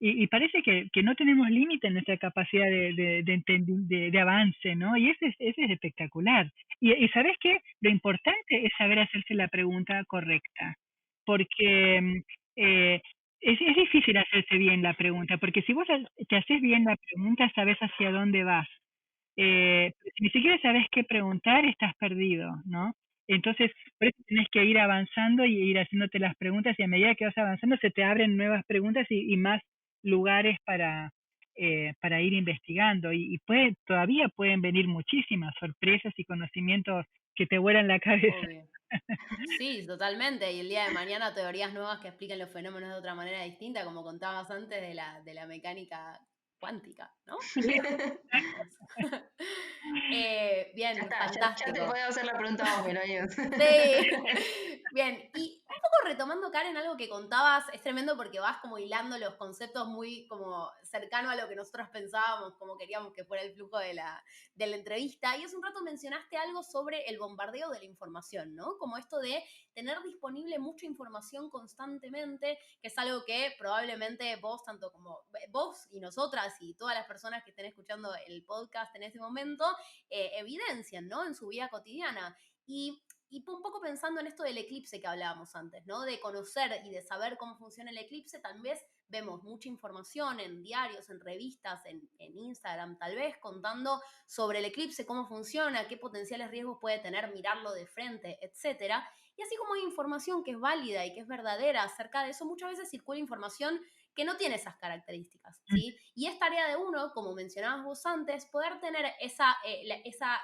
y parece que no tenemos límite en nuestra capacidad de avance, ¿no? Y ese es espectacular. Y ¿sabes qué? Lo importante es saber hacerse la pregunta correcta, porque es difícil hacerse bien la pregunta, porque si vos te haces bien la pregunta, sabes hacia dónde vas. Si ni siquiera sabes qué preguntar, estás perdido, ¿no? Entonces, por eso tienes que ir avanzando y ir haciéndote las preguntas, y a medida que vas avanzando se te abren nuevas preguntas y más lugares para ir investigando. Y todavía pueden venir muchísimas sorpresas y conocimientos que te vuelan la cabeza. Obvio. Sí, totalmente. Y el día de mañana teorías nuevas que expliquen los fenómenos de otra manera distinta, como contabas antes de la mecánica cuántica, ¿no? Ya Bien, está, ya te fantástico. puedo hacer la pregunta vos, Meloñez. Sí. Bien, y un poco retomando, Karen, algo que contabas, es tremendo porque vas como hilando los conceptos muy como cercano a lo que nosotros pensábamos, como queríamos que fuera el flujo de la entrevista. Y hace un rato mencionaste algo sobre el bombardeo de la información, ¿no? Como esto de tener disponible mucha información constantemente, que es algo que probablemente vos, tanto como vos y nosotras y todas las personas que estén escuchando el podcast en ese momento, evidencian, ¿no? En su vida cotidiana. Y un poco pensando en esto del eclipse que hablábamos antes, ¿no? De conocer y de saber cómo funciona el eclipse, tal vez vemos mucha información en diarios, en revistas, en Instagram, tal vez contando sobre el eclipse, cómo funciona, qué potenciales riesgos puede tener mirarlo de frente, etcétera. Y así como hay información que es válida y que es verdadera acerca de eso, muchas veces circula información que no tiene esas características, ¿sí? Y es tarea de uno, como mencionabas vos antes, poder tener esa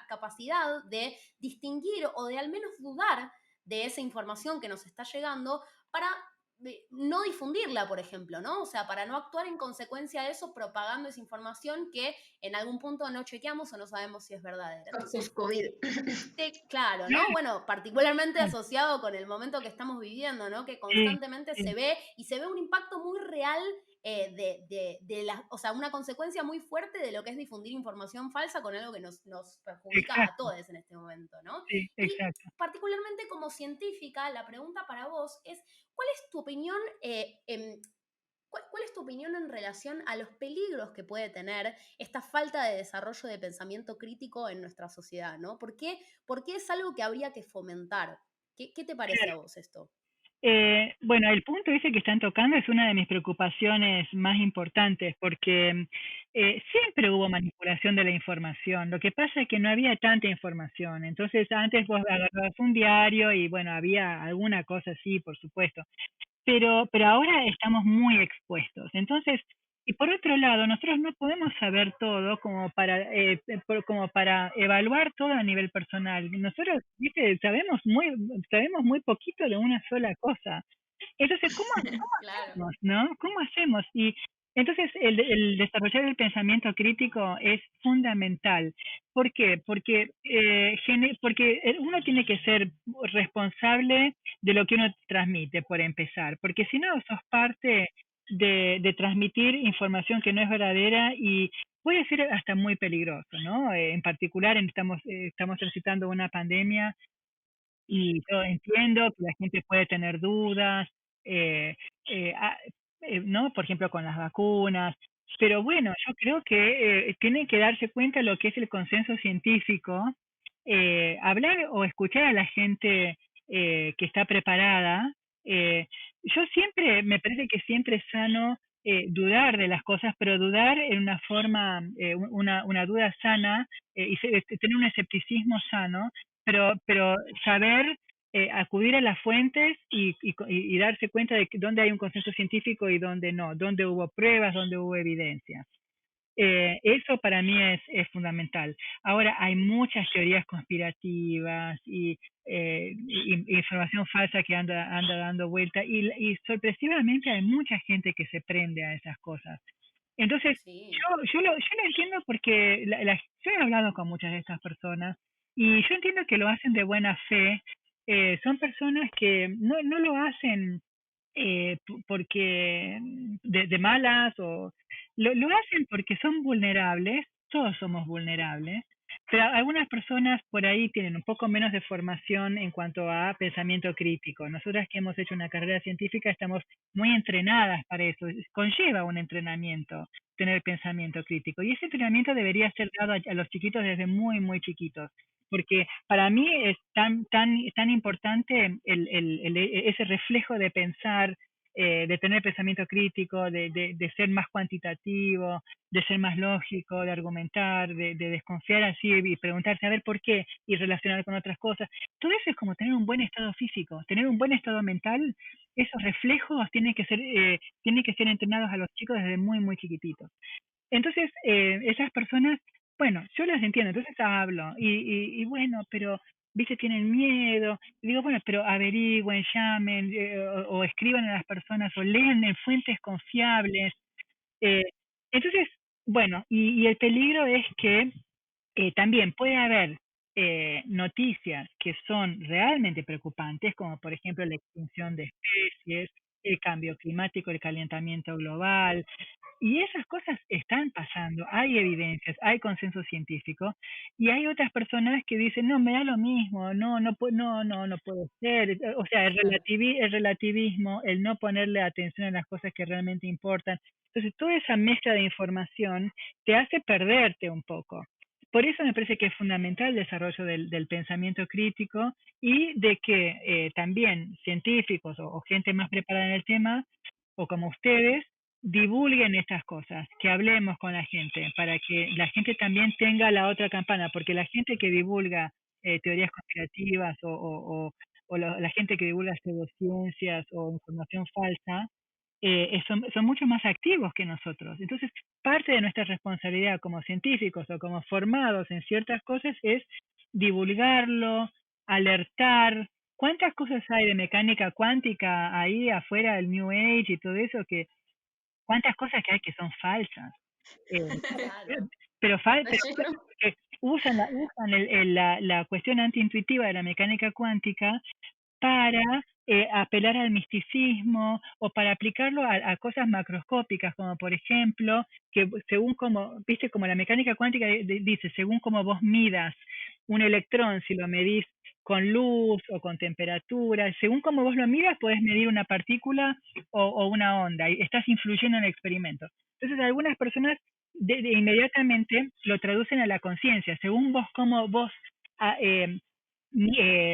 capacidad de distinguir o de al menos dudar de esa información que nos está llegando para no difundirla, por ejemplo, ¿no? O sea, para no actuar en consecuencia de eso propagando esa información que en algún punto no chequeamos o no sabemos si es verdadera. Entonces, COVID. claro, ¿no? Bueno, particularmente asociado con el momento que estamos viviendo, ¿no? Que constantemente se ve y se ve un impacto muy real o sea, una consecuencia muy fuerte de lo que es difundir información falsa con algo que nos perjudica a Exacto, todos en este momento, ¿no? sí, Y exacto. particularmente como científica, la pregunta para vos es, ¿cuál es tu opinión ¿cuál es tu opinión en relación a los peligros que puede tener esta falta de desarrollo de pensamiento crítico en nuestra sociedad, ¿no? ¿Por qué es algo que habría que fomentar? ¿Qué te parece a vos esto? Bueno, el punto ese que están tocando es una de mis preocupaciones más importantes, porque siempre hubo manipulación de la información. Lo que pasa es que no había tanta información. Entonces, antes vos agarrabas un diario y, bueno, había alguna cosa así, por supuesto. Pero ahora estamos muy expuestos. Entonces, y por otro lado, nosotros no podemos saber todo como para evaluar todo a nivel personal. Nosotros, viste, sabemos muy poquito de una sola cosa. Entonces, ¿cómo Claro. hacemos, no? ¿Cómo hacemos? Y entonces el desarrollar el pensamiento crítico es fundamental. ¿Por qué? Porque uno tiene que ser responsable de lo que uno transmite, por empezar, porque si no, sos parte de transmitir información que no es verdadera y puede ser hasta muy peligroso, ¿no? En particular, estamos transitando una pandemia y yo entiendo que la gente puede tener dudas, eh, eh, ah, ¿no? Por ejemplo, con las vacunas, pero bueno, yo creo que tienen que darse cuenta de lo que es el consenso científico, hablar o escuchar a la gente que está preparada. Me parece que siempre es sano dudar de las cosas, pero dudar en una forma, una duda sana tener un escepticismo sano, pero saber acudir a las fuentes y darse cuenta de dónde hay un consenso científico y dónde no, dónde hubo pruebas, dónde hubo evidencia. Eso para mí es fundamental. Ahora hay muchas teorías conspirativas y información falsa que anda dando vuelta y sorpresivamente hay mucha gente que se prende a esas cosas. Entonces, Sí. yo lo entiendo porque yo he hablado con muchas de estas personas y yo entiendo que lo hacen de buena fe. Son personas que no lo hacen porque de malas o lo hacen porque son vulnerables, todos somos vulnerables, pero algunas personas por ahí tienen un poco menos de formación en cuanto a pensamiento crítico. Nosotras que hemos hecho una carrera científica estamos muy entrenadas para eso, conlleva un entrenamiento tener pensamiento crítico y ese entrenamiento debería ser dado a los chiquitos desde muy, muy chiquitos. Porque para mí es tan importante ese reflejo de pensar, de tener pensamiento crítico, de ser más cuantitativo, de ser más lógico, de argumentar, de desconfiar así y preguntarse a ver por qué y relacionar con otras cosas. Todo eso es como tener un buen estado físico, tener un buen estado mental. Esos reflejos tienen que ser entrenados a los chicos desde muy, muy chiquititos. Entonces, esas personas, bueno, yo las entiendo, entonces hablo, y bueno, pero, viste, tienen miedo, y digo, bueno, pero averigüen, llamen, o escriban a las personas, o lean en fuentes confiables. eh, entonces, bueno, y el peligro es que también puede haber noticias que son realmente preocupantes, como por ejemplo la extinción de especies, el cambio climático, el calentamiento global, y esas cosas están pasando, hay evidencias, hay consenso científico, y hay otras personas que dicen, no, me da lo mismo, no puede ser. O sea, el relativismo, el no ponerle atención a las cosas que realmente importan. Entonces, toda esa mezcla de información te hace perderte un poco. Por eso me parece que es fundamental el desarrollo del pensamiento crítico y de que también científicos o gente más preparada en el tema, o como ustedes, divulguen estas cosas, que hablemos con la gente, para que la gente también tenga la otra campana, porque la gente que divulga teorías conspirativas o la gente que divulga pseudociencias o información falsa, son mucho más activos que nosotros. Entonces, parte de nuestra responsabilidad como científicos o como formados en ciertas cosas es divulgarlo, alertar. ¿Cuántas cosas hay de mecánica cuántica ahí afuera del New Age y todo eso que cuántas cosas que hay que son falsas? Claro. Pero, Lleno. que usan la cuestión antiintuitiva de la mecánica cuántica para apelar al misticismo o para aplicarlo a cosas macroscópicas, como por ejemplo, que según como, viste, como la mecánica cuántica dice, según como vos midas un electrón, si lo medís con luz o con temperatura, según como vos lo midas, podés medir una partícula o una onda, y estás influyendo en el experimento. Entonces, algunas personas inmediatamente lo traducen a la conciencia, según vos cómo vos ah,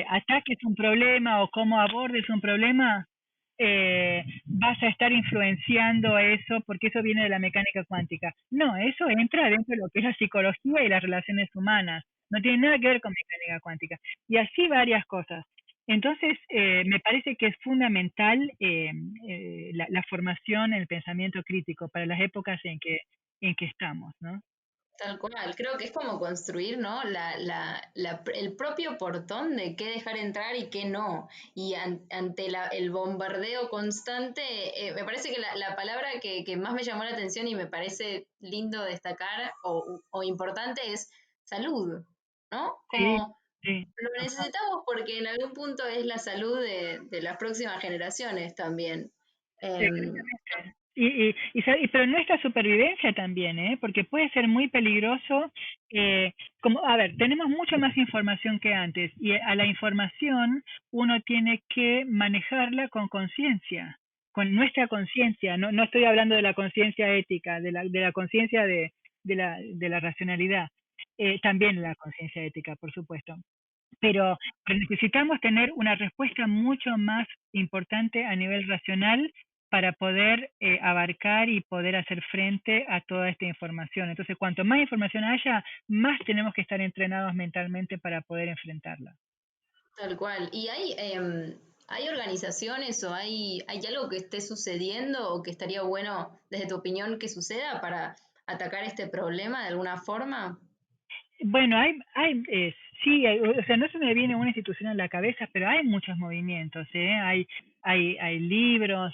ataques un problema o cómo abordes un problema, vas a estar influenciando eso porque eso viene de la mecánica cuántica. No, eso entra dentro de lo que es la psicología y las relaciones humanas. No tiene nada que ver con mecánica cuántica. Y así varias cosas. Entonces, me parece que es fundamental la formación en el pensamiento crítico para las épocas en que estamos, ¿no? Tal cual, creo que es como construir, ¿no? El propio portón de qué dejar entrar y qué no. Y ante el bombardeo constante, me parece que la palabra que más me llamó la atención y me parece lindo destacar o importante es salud, ¿no? Sí, Como sí. lo Ajá. necesitamos porque en algún punto es la salud de las próximas generaciones también. Em, Exactamente. Pero nuestra supervivencia también, ¿eh? Porque puede ser muy peligroso. Como, a ver, tenemos mucha más información que antes y a la información uno tiene que manejarla con conciencia, con nuestra conciencia. No estoy hablando de la conciencia ética, de la conciencia de la racionalidad. También la conciencia ética, por supuesto. Pero necesitamos tener una respuesta mucho más importante a nivel racional para poder abarcar y poder hacer frente a toda esta información. Entonces, cuanto más información haya, más tenemos que estar entrenados mentalmente para poder enfrentarla. Tal cual. ¿Y hay organizaciones o hay algo que esté sucediendo o que estaría bueno, desde tu opinión, que suceda para atacar este problema de alguna forma? Bueno, sí, o sea, no se me viene una institución en la cabeza, pero hay muchos movimientos, ¿eh? Hay libros,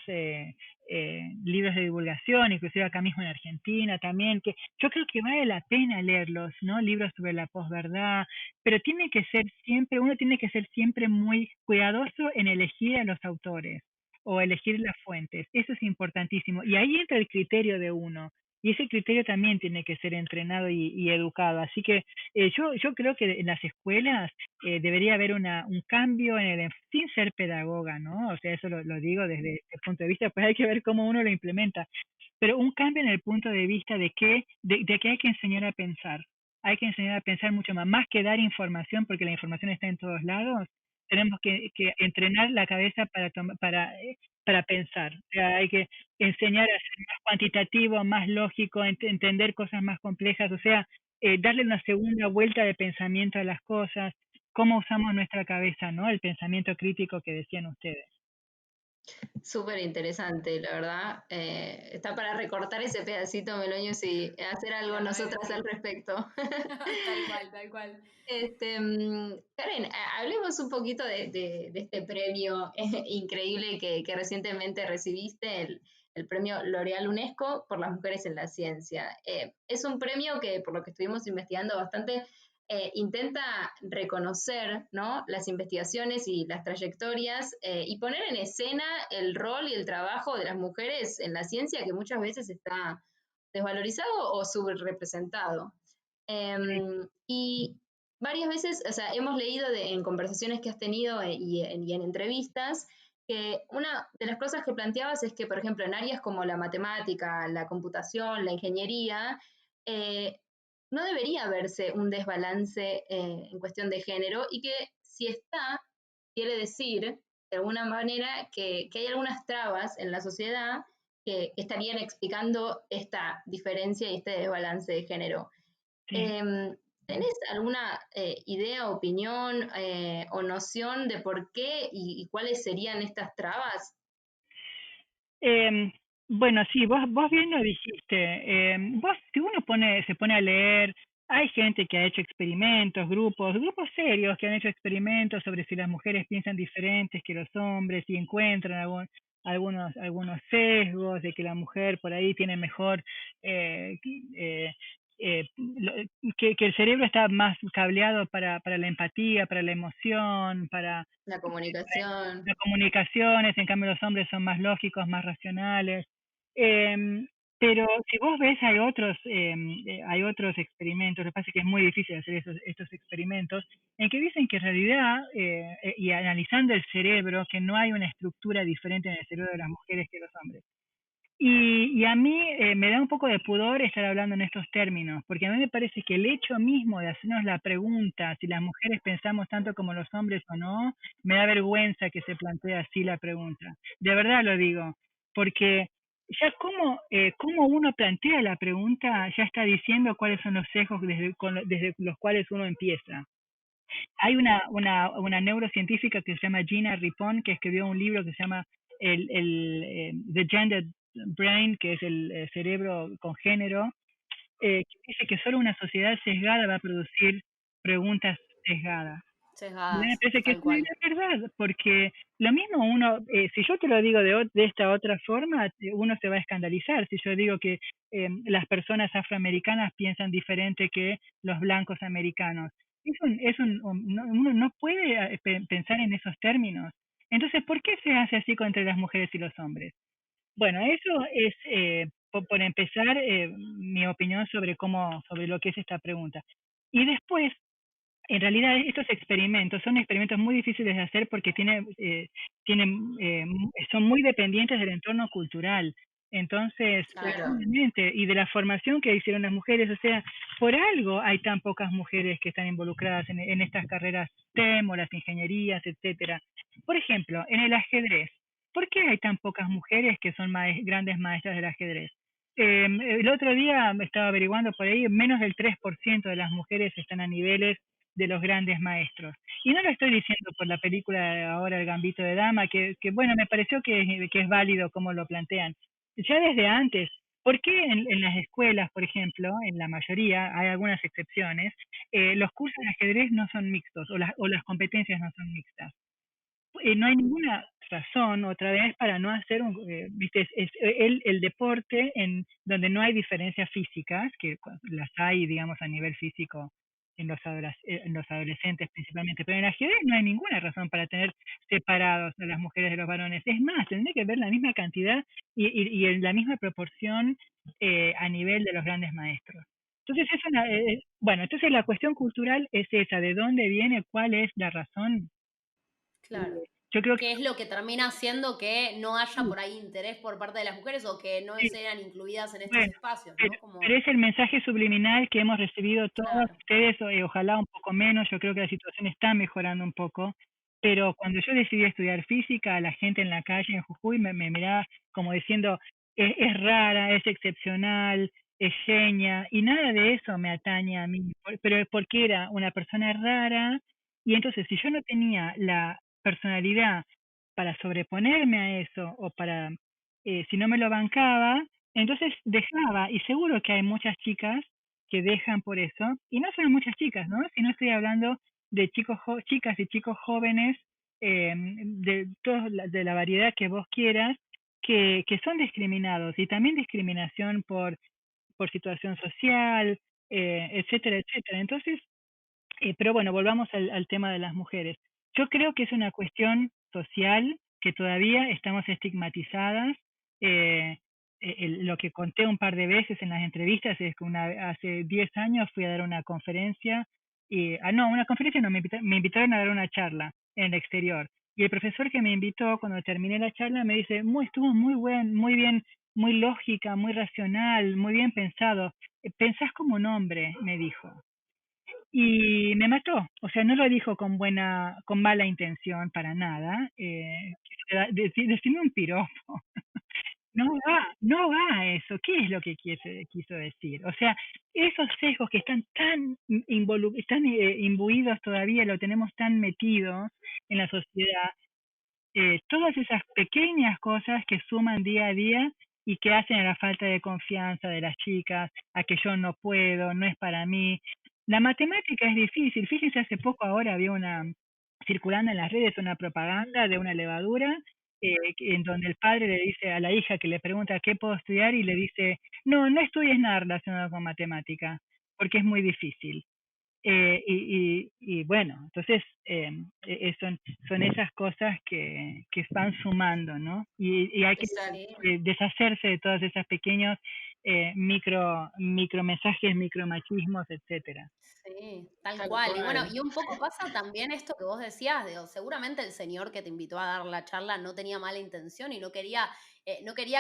libros de divulgación, inclusive acá mismo en Argentina también, que yo creo que vale la pena leerlos, ¿no? Libros sobre la posverdad, pero uno tiene que ser siempre muy cuidadoso en elegir a los autores, o elegir las fuentes. Eso es importantísimo. Y ahí entra el criterio de uno. Y ese criterio también tiene que ser entrenado y educado. Así que yo creo que en las escuelas debería haber un cambio sin ser pedagoga, ¿no? O sea, eso lo digo desde este punto de vista, pues hay que ver cómo uno lo implementa. Pero un cambio en el punto de vista de que hay que enseñar a pensar. Hay que enseñar a pensar mucho más que dar información, porque la información está en todos lados. Tenemos que entrenar la cabeza para pensar. O sea, hay que enseñar a ser más cuantitativo, más lógico, entender cosas más complejas, o sea, darle una segunda vuelta de pensamiento a las cosas, cómo usamos nuestra cabeza, ¿no? El pensamiento crítico que decían ustedes. Súper interesante, la verdad. Está para recortar ese pedacito, Meloños, y hacer algo nosotras al respecto. Tal cual, tal cual. Karen, hablemos un poquito de este premio increíble que recientemente recibiste, el premio L'Oréal UNESCO por las mujeres en la ciencia. Es un premio que, por lo que estuvimos investigando bastante, intenta reconocer, ¿no?, las investigaciones y las trayectorias y poner en escena el rol y el trabajo de las mujeres en la ciencia, que muchas veces está desvalorizado o subrepresentado. Y varias veces, o sea, hemos leído en conversaciones que has tenido y en entrevistas, que una de las cosas que planteabas es que, por ejemplo, en áreas como la matemática, la computación, la ingeniería, eh, no debería verse un desbalance en cuestión de género, y que si está, quiere decir, de alguna manera, que hay algunas trabas en la sociedad que estarían explicando esta diferencia y este desbalance de género. Sí. ¿Tenés alguna idea, opinión o noción de por qué y cuáles serían estas trabas? Bueno, sí, vos bien lo dijiste. Si uno se pone a leer, hay gente que ha hecho experimentos, grupos serios que han hecho experimentos sobre si las mujeres piensan diferentes que los hombres y encuentran algunos sesgos de que la mujer por ahí tiene mejor, eh, eh, que el cerebro está más cableado para la empatía, para la emoción, para La comunicación. las comunicaciones, en cambio los hombres son más lógicos, más racionales. Em, pero si vos ves, hay otros experimentos, lo que pasa es que es muy difícil hacer estos experimentos, en que dicen que en realidad, y analizando el cerebro, que no hay una estructura diferente en el cerebro de las mujeres que los hombres. Y a mí me da un poco de pudor estar hablando en estos términos, porque a mí me parece que el hecho mismo de hacernos la pregunta si las mujeres pensamos tanto como los hombres o no, me da vergüenza que se plantee así la pregunta. De verdad lo digo, porque ya como uno plantea la pregunta, ya está diciendo cuáles son los sesgos desde los cuales uno empieza. Hay una neurocientífica que se llama Gina Ripon, que escribió un libro que se llama The Gendered Brain, que es el cerebro con género, que dice que solo una sociedad sesgada va a producir preguntas sesgadas. Me Sesgadas, parece que es tal una cual. verdad, porque lo mismo si yo te lo digo de esta otra forma, uno se va a escandalizar. Si yo digo que las personas afroamericanas piensan diferente que los blancos americanos, uno no puede pensar en esos términos. Entonces, ¿por qué se hace así entre las mujeres y los hombres? Bueno, eso es, por empezar, mi opinión sobre lo que es esta pregunta. Y después, en realidad, estos experimentos son experimentos muy difíciles de hacer porque son muy dependientes del entorno cultural. Entonces, Claro. obviamente, y de la formación que hicieron las mujeres, o sea, por algo hay tan pocas mujeres que están involucradas en estas carreras STEM o las ingenierías, etcétera. Por ejemplo, en el ajedrez, ¿por qué hay tan pocas mujeres que son grandes maestras del ajedrez? El otro día me estaba averiguando por ahí, menos del 3% de las mujeres están a niveles de los grandes maestros. Y no lo estoy diciendo por la película ahora El Gambito de Dama, que bueno, me pareció que es válido como lo plantean. Ya desde antes, ¿por qué en las escuelas, por ejemplo, en la mayoría, hay algunas excepciones, los cursos de ajedrez no son mixtos o las competencias no son mixtas? No hay ninguna razón, otra vez, para no hacer viste, el deporte en donde no hay diferencias físicas, que las hay, digamos, a nivel físico en los adolescentes principalmente, pero en el ajedrez no hay ninguna razón para tener separados a las mujeres de los varones. Es más, tendría que ver la misma cantidad y en la misma proporción a nivel de los grandes maestros. Entonces, bueno, entonces la cuestión cultural es esa, ¿de dónde viene? ¿Cuál es la razón? Claro. Yo creo que ¿Qué es lo que termina haciendo que no haya por ahí interés por parte de las mujeres o que no sí, sean incluidas en estos bueno, espacios, pero, ¿no? Como, pero es el mensaje subliminal que hemos recibido todos claro, ustedes, ojalá un poco menos, yo creo que la situación está mejorando un poco, pero cuando yo decidí estudiar física, la gente en la calle en Jujuy me miraba como diciendo, es rara, es excepcional, es genia, y nada de eso me atañe a mí, pero porque era una persona rara, y entonces si yo no tenía la personalidad para sobreponerme a eso, o para, si no me lo bancaba, entonces dejaba, y seguro que hay muchas chicas que dejan por eso, y no solo muchas chicas, ¿no? Si no estoy hablando de chicas y chicos jóvenes, de la variedad que vos quieras, que son discriminados, y también discriminación por situación social, etcétera, etcétera. Entonces, pero bueno, volvamos al tema de las mujeres. Yo creo que es una cuestión social que todavía estamos estigmatizadas. Lo que conté un par de veces en las entrevistas es que hace 10 años fui a dar una conferencia, no, una conferencia no, me invitaron a dar una charla en el exterior. Y el profesor que me invitó, cuando terminé la charla, me dice, estuvo muy bien, muy lógica, muy racional, muy bien pensado. Pensás como un hombre, me dijo. Y me mató, o sea, no lo dijo con mala intención para nada, decime un piropo, no va a eso, ¿qué es lo que quiso decir? O sea, esos sesgos que están tan imbuidos todavía, lo tenemos tan metidos en la sociedad, todas esas pequeñas cosas que suman día a día y que hacen a la falta de confianza de las chicas, a que yo no puedo, no es para mí. La matemática es difícil. Fíjense, hace poco ahora había circulando en las redes una propaganda de una levadura en donde el padre le dice a la hija que le pregunta qué puedo estudiar y le dice, no estudies nada relacionado con matemática, porque es muy difícil. Y bueno, entonces son esas cosas que van sumando, ¿no? Y hay que Exacto. sí. deshacerse de todos esos pequeños micromensajes, micromachismos, etcétera. Sí, tal Tal cual. Y bueno, cual. y un poco pasa también esto que vos decías, seguramente el señor que te invitó a dar la charla no tenía mala intención y no quería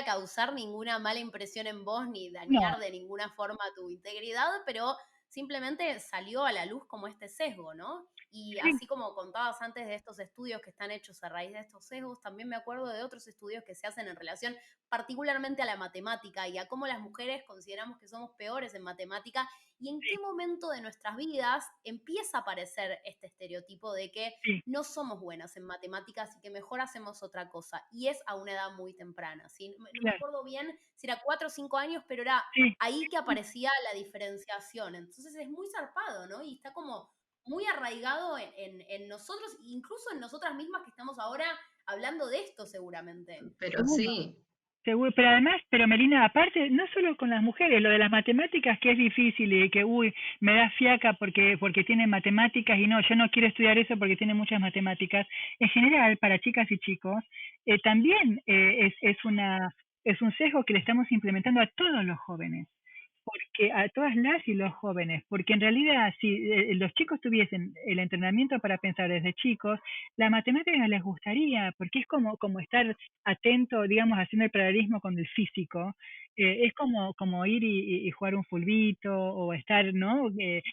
causar ninguna mala impresión en vos ni No, dañar de ninguna forma tu integridad, pero simplemente salió a la luz como este sesgo, ¿no? Y sí, así como contabas antes de estos estudios que están hechos a raíz de estos sesgos, también me acuerdo de otros estudios que se hacen en relación particularmente a la matemática y a cómo las mujeres consideramos que somos peores en matemática y en qué momento de nuestras vidas empieza a aparecer este estereotipo de que sí, no somos buenas en matemáticas y que mejor hacemos otra cosa. Y es a una edad muy temprana. ¿Sí? No me claro, acuerdo bien si era 4 o 5 años, pero era sí. ahí que aparecía la diferenciación. Entonces es muy zarpado, ¿no? Y está como muy arraigado en nosotros, incluso en nosotras mismas que estamos ahora hablando de esto seguramente. Pero Seguro. sí, Seguro, pero además, Melina, aparte, no solo con las mujeres, lo de las matemáticas que es difícil y que, me da fiaca porque tiene matemáticas y no, yo no quiero estudiar eso porque tiene muchas matemáticas. En general, para chicas y chicos, también es un sesgo que le estamos implementando a todos los jóvenes, porque a todas las y los jóvenes, porque en realidad si los chicos tuviesen el entrenamiento para pensar desde chicos, la matemática les gustaría, porque es como estar atento, digamos, haciendo el paralelismo con el físico, es como ir y jugar un fulbito o estar, ¿no?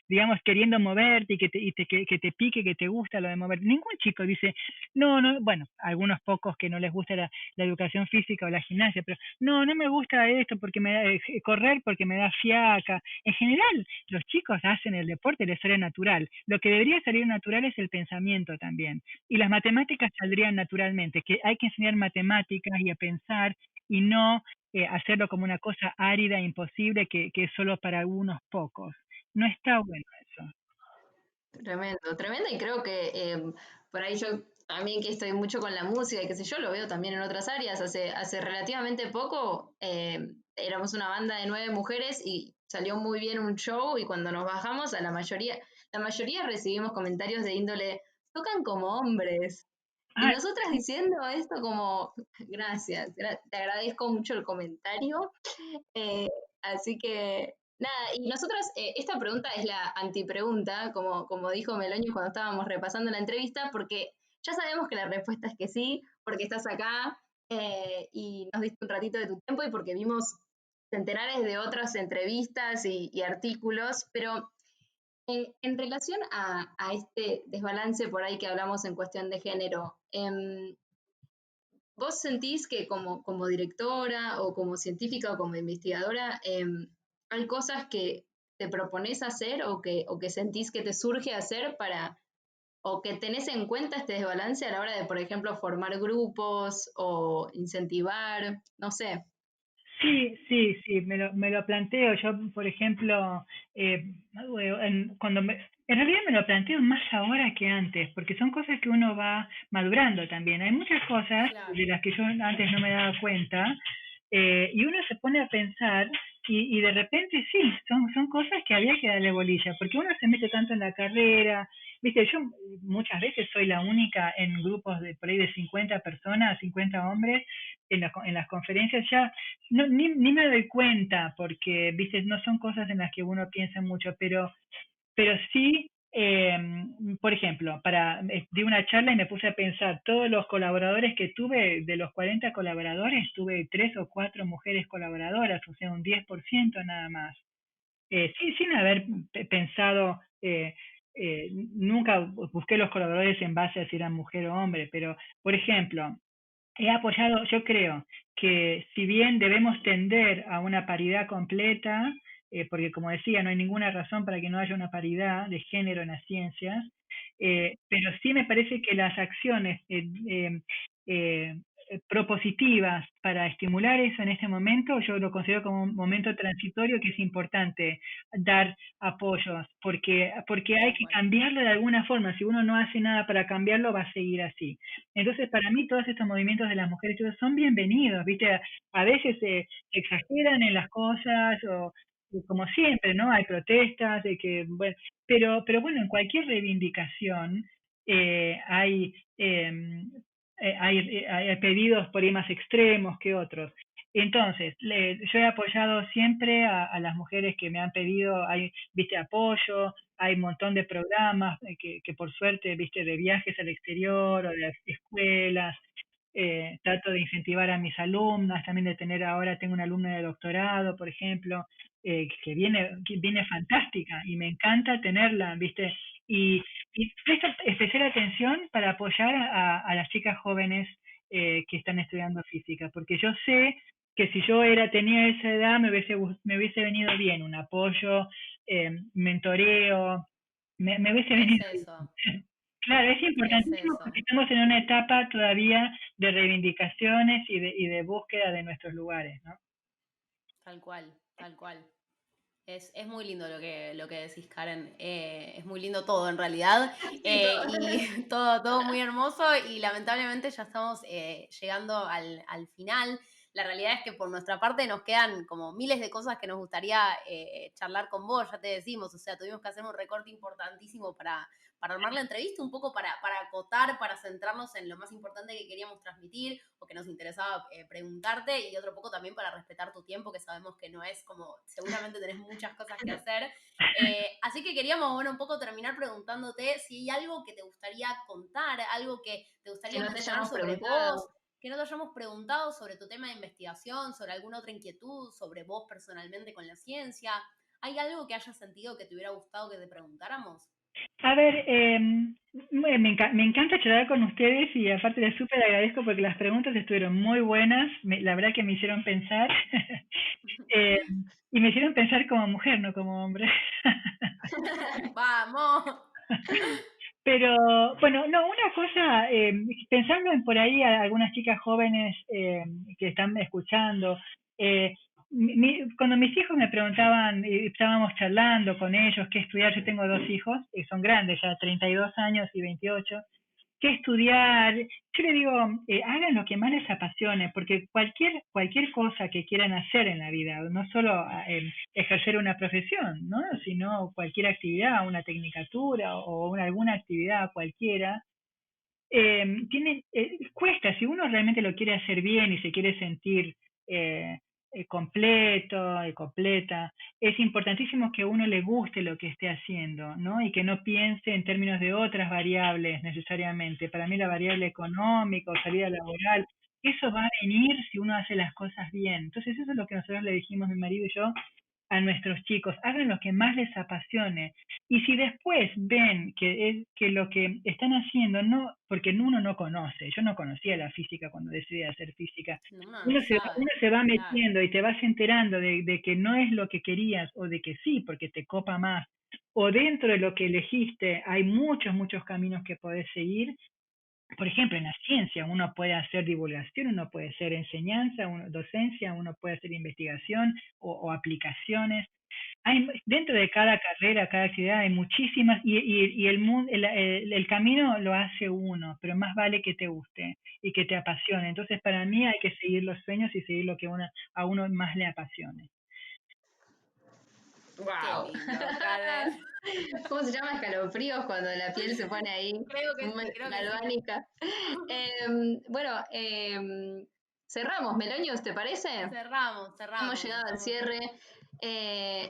Digamos, queriendo moverte y que te pique, que te gusta lo de mover. Ningún chico dice, no, bueno, algunos pocos que no les gusta la educación física o la gimnasia, pero no me gusta esto porque me da, correr porque me da fiaca. En general, los chicos hacen el deporte, les sale natural. Lo que debería salir natural es el pensamiento también. Y las matemáticas saldrían naturalmente, que hay que enseñar matemáticas y a pensar y no hacerlo como una cosa árida, imposible, que es solo para unos pocos. No está bueno eso. tremendo, tremendo. Y creo que por ahí yo también que estoy mucho con la música y qué sé yo, lo veo también en otras áreas. Hace relativamente poco éramos una banda de 9 mujeres y salió muy bien un show y cuando nos bajamos la mayoría recibimos comentarios de índole, tocan como hombres. Y Ah, nosotras diciendo esto como, gracias, te agradezco mucho el comentario. Eh, Así que, nada, y nosotras, esta pregunta es la antipregunta, como dijo Meloni cuando estábamos repasando la entrevista, porque ya sabemos que la respuesta es que sí, porque estás acá y nos diste un ratito de tu tiempo y porque vimos centenares de otras entrevistas y artículos, pero en relación a este desbalance por ahí que hablamos en cuestión de género, ¿vos sentís que como directora o como científica o como investigadora hay cosas que te propones hacer o que sentís que te surge hacer o que tenés en cuenta este desbalance a la hora de, por ejemplo, formar grupos o incentivar, no sé? sí, me lo planteo. Yo, por ejemplo, eh, en realidad me lo planteo más ahora que antes, porque son cosas que uno va madurando también. Hay muchas cosas Claro. de las que yo antes no me daba cuenta, y uno se pone a pensar y de repente sí, son cosas que había que darle bolilla, porque uno se mete tanto en la carrera. Viste, yo muchas veces soy la única en grupos de por ahí de 50 personas, 50 hombres, en las conferencias ya no, ni me doy cuenta porque, viste, no son cosas en las que uno piensa mucho, pero sí, por ejemplo, di una charla y me puse a pensar, todos los colaboradores que tuve, de los 40 colaboradores, tuve 3 o 4 mujeres colaboradoras, o sea, un 10% nada más. Sí, sin haber pensado, nunca busqué los colaboradores en base a si eran mujer o hombre, pero, por ejemplo, he apoyado, yo creo que si bien debemos tender a una paridad completa, porque como decía, no hay ninguna razón para que no haya una paridad de género en las ciencias, pero sí me parece que las acciones eh, propositivas para estimular eso en este momento, yo lo considero como un momento transitorio que es importante dar apoyos, porque hay Tal que cual. cambiarlo de alguna forma. Si uno no hace nada para cambiarlo, va a seguir así. Entonces, para mí, todos estos movimientos de las mujeres son bienvenidos, ¿viste? A veces se exageran en las cosas, o como siempre, ¿no? Hay protestas, de que, bueno, pero bueno, en cualquier reivindicación hay, hay pedidos por ahí más extremos que otros. Entonces, yo he apoyado siempre a las mujeres que me han pedido, hay, viste, apoyo, hay un montón de programas que por suerte, viste, de viajes al exterior o de las escuelas. Trato de incentivar a mis alumnas, también de tener ahora, tengo una alumna de doctorado, por ejemplo, que viene fantástica y me encanta tenerla, viste, y presta especial atención para apoyar a las chicas jóvenes que están estudiando física, porque yo sé que si yo tenía esa edad me hubiese venido bien un apoyo, mentoreo, me hubiese Es venido eso, bien. Claro, es es importantísimo eso. porque estamos en una etapa todavía de reivindicaciones y de búsqueda de nuestros lugares, ¿no? Tal cual, tal cual. Es muy lindo lo que decís, Karen. Es muy lindo todo, en realidad. Sí, Y todo muy hermoso. Y lamentablemente ya estamos llegando al final. La realidad es que por nuestra parte nos quedan como miles de cosas que nos gustaría charlar con vos, ya te decimos. O sea, tuvimos que hacer un recorte importantísimo para armar la entrevista, un poco para acotar, para centrarnos en lo más importante que queríamos transmitir o que nos interesaba preguntarte, y otro poco también para respetar tu tiempo, que sabemos que no es como, seguramente tenés muchas cosas que hacer. Así que queríamos, bueno, un poco terminar preguntándote si hay algo que te gustaría contar, algo que te que gustaría no te mencionar hayamos sobre preguntado. vos, que no te hayamos preguntado sobre tu tema de investigación, sobre alguna otra inquietud, sobre vos personalmente con la ciencia. ¿Hay algo que hayas sentido que te hubiera gustado que te preguntáramos? A ver, me encanta charlar con ustedes y aparte les súper agradezco porque las preguntas estuvieron muy buenas, la verdad que me hicieron pensar eh, y me hicieron pensar como mujer, no como hombre. ¡Vamos! Pero bueno, no, una cosa, pensando en por ahí a algunas chicas jóvenes que están escuchando, cuando mis hijos me preguntaban, estábamos charlando con ellos qué estudiar, yo tengo dos hijos, son grandes ya, 32 años y 28, qué estudiar. Yo le digo, hagan lo que más les apasione, porque cualquier cosa que quieran hacer en la vida, no solo ejercer una profesión, ¿no? Sino cualquier actividad, una tecnicatura o alguna actividad cualquiera, cuesta, si uno realmente lo quiere hacer bien y se quiere sentir completo y completa, es importantísimo que a uno le guste lo que esté haciendo, ¿no? Y que no piense en términos de otras variables necesariamente. Para mí la variable económica o salida laboral, eso va a venir si uno hace las cosas bien. Entonces eso es lo que nosotros le dijimos, mi marido y yo, a nuestros chicos, hagan lo que más les apasione. Y si después ven que lo que están haciendo, no, porque uno no conoce, yo no conocía la física cuando decidí hacer física, uno se va metiendo y te vas enterando de que no es lo que querías o de que sí, porque te copa más, o dentro de lo que elegiste hay muchos caminos que podés seguir. Por ejemplo, en la ciencia uno puede hacer divulgación, uno puede hacer enseñanza, docencia, uno puede hacer investigación o aplicaciones. Dentro de cada carrera, cada actividad hay muchísimas y el camino lo hace uno, pero más vale que te guste y que te apasione. Entonces, para mí hay que seguir los sueños y seguir lo que a uno más le apasione. Wow. Qué lindo, Karen. ¿Cómo se llama? Escalofríos cuando la piel se pone ahí Creo que sí. galvánica. Bueno, cerramos, Melonius, ¿te parece? Cerramos. Hemos llegado al cierre.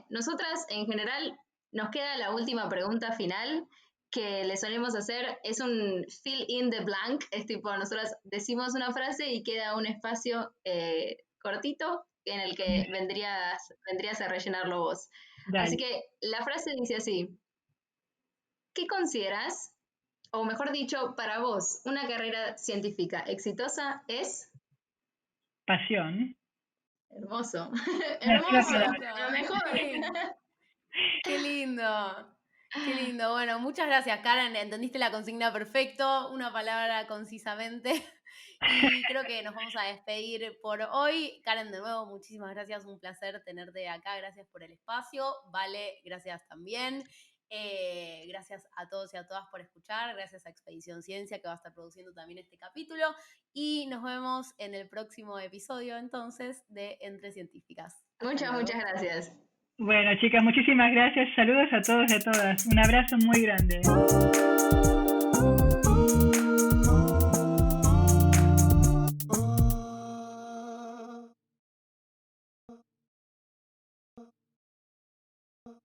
Nosotras, en general, nos queda la última pregunta final que le solemos hacer. Es un fill in the blank. Es tipo, nosotras decimos una frase y queda un espacio cortito en el que vendrías a rellenarlo vos. Dale. Así que la frase dice así: ¿qué consideras, o mejor dicho, para vos, una carrera científica exitosa es? Pasión. Hermoso. Hermoso. Lo mejor. Qué lindo. Qué lindo. Bueno, muchas gracias, Karen. Entendiste la consigna perfecto, una palabra concisamente. Y creo que nos vamos a despedir por hoy. Karen, de nuevo, muchísimas gracias. Un placer tenerte acá. Gracias por el espacio. Vale, gracias también. Gracias a todos y a todas por escuchar. Gracias a Expedición Ciencia, que va a estar produciendo también este capítulo. Y nos vemos en el próximo episodio, entonces, de Entre Científicas. Muchas gracias. Bueno, chicas, muchísimas gracias. Saludos a todos y a todas. Un abrazo muy grande.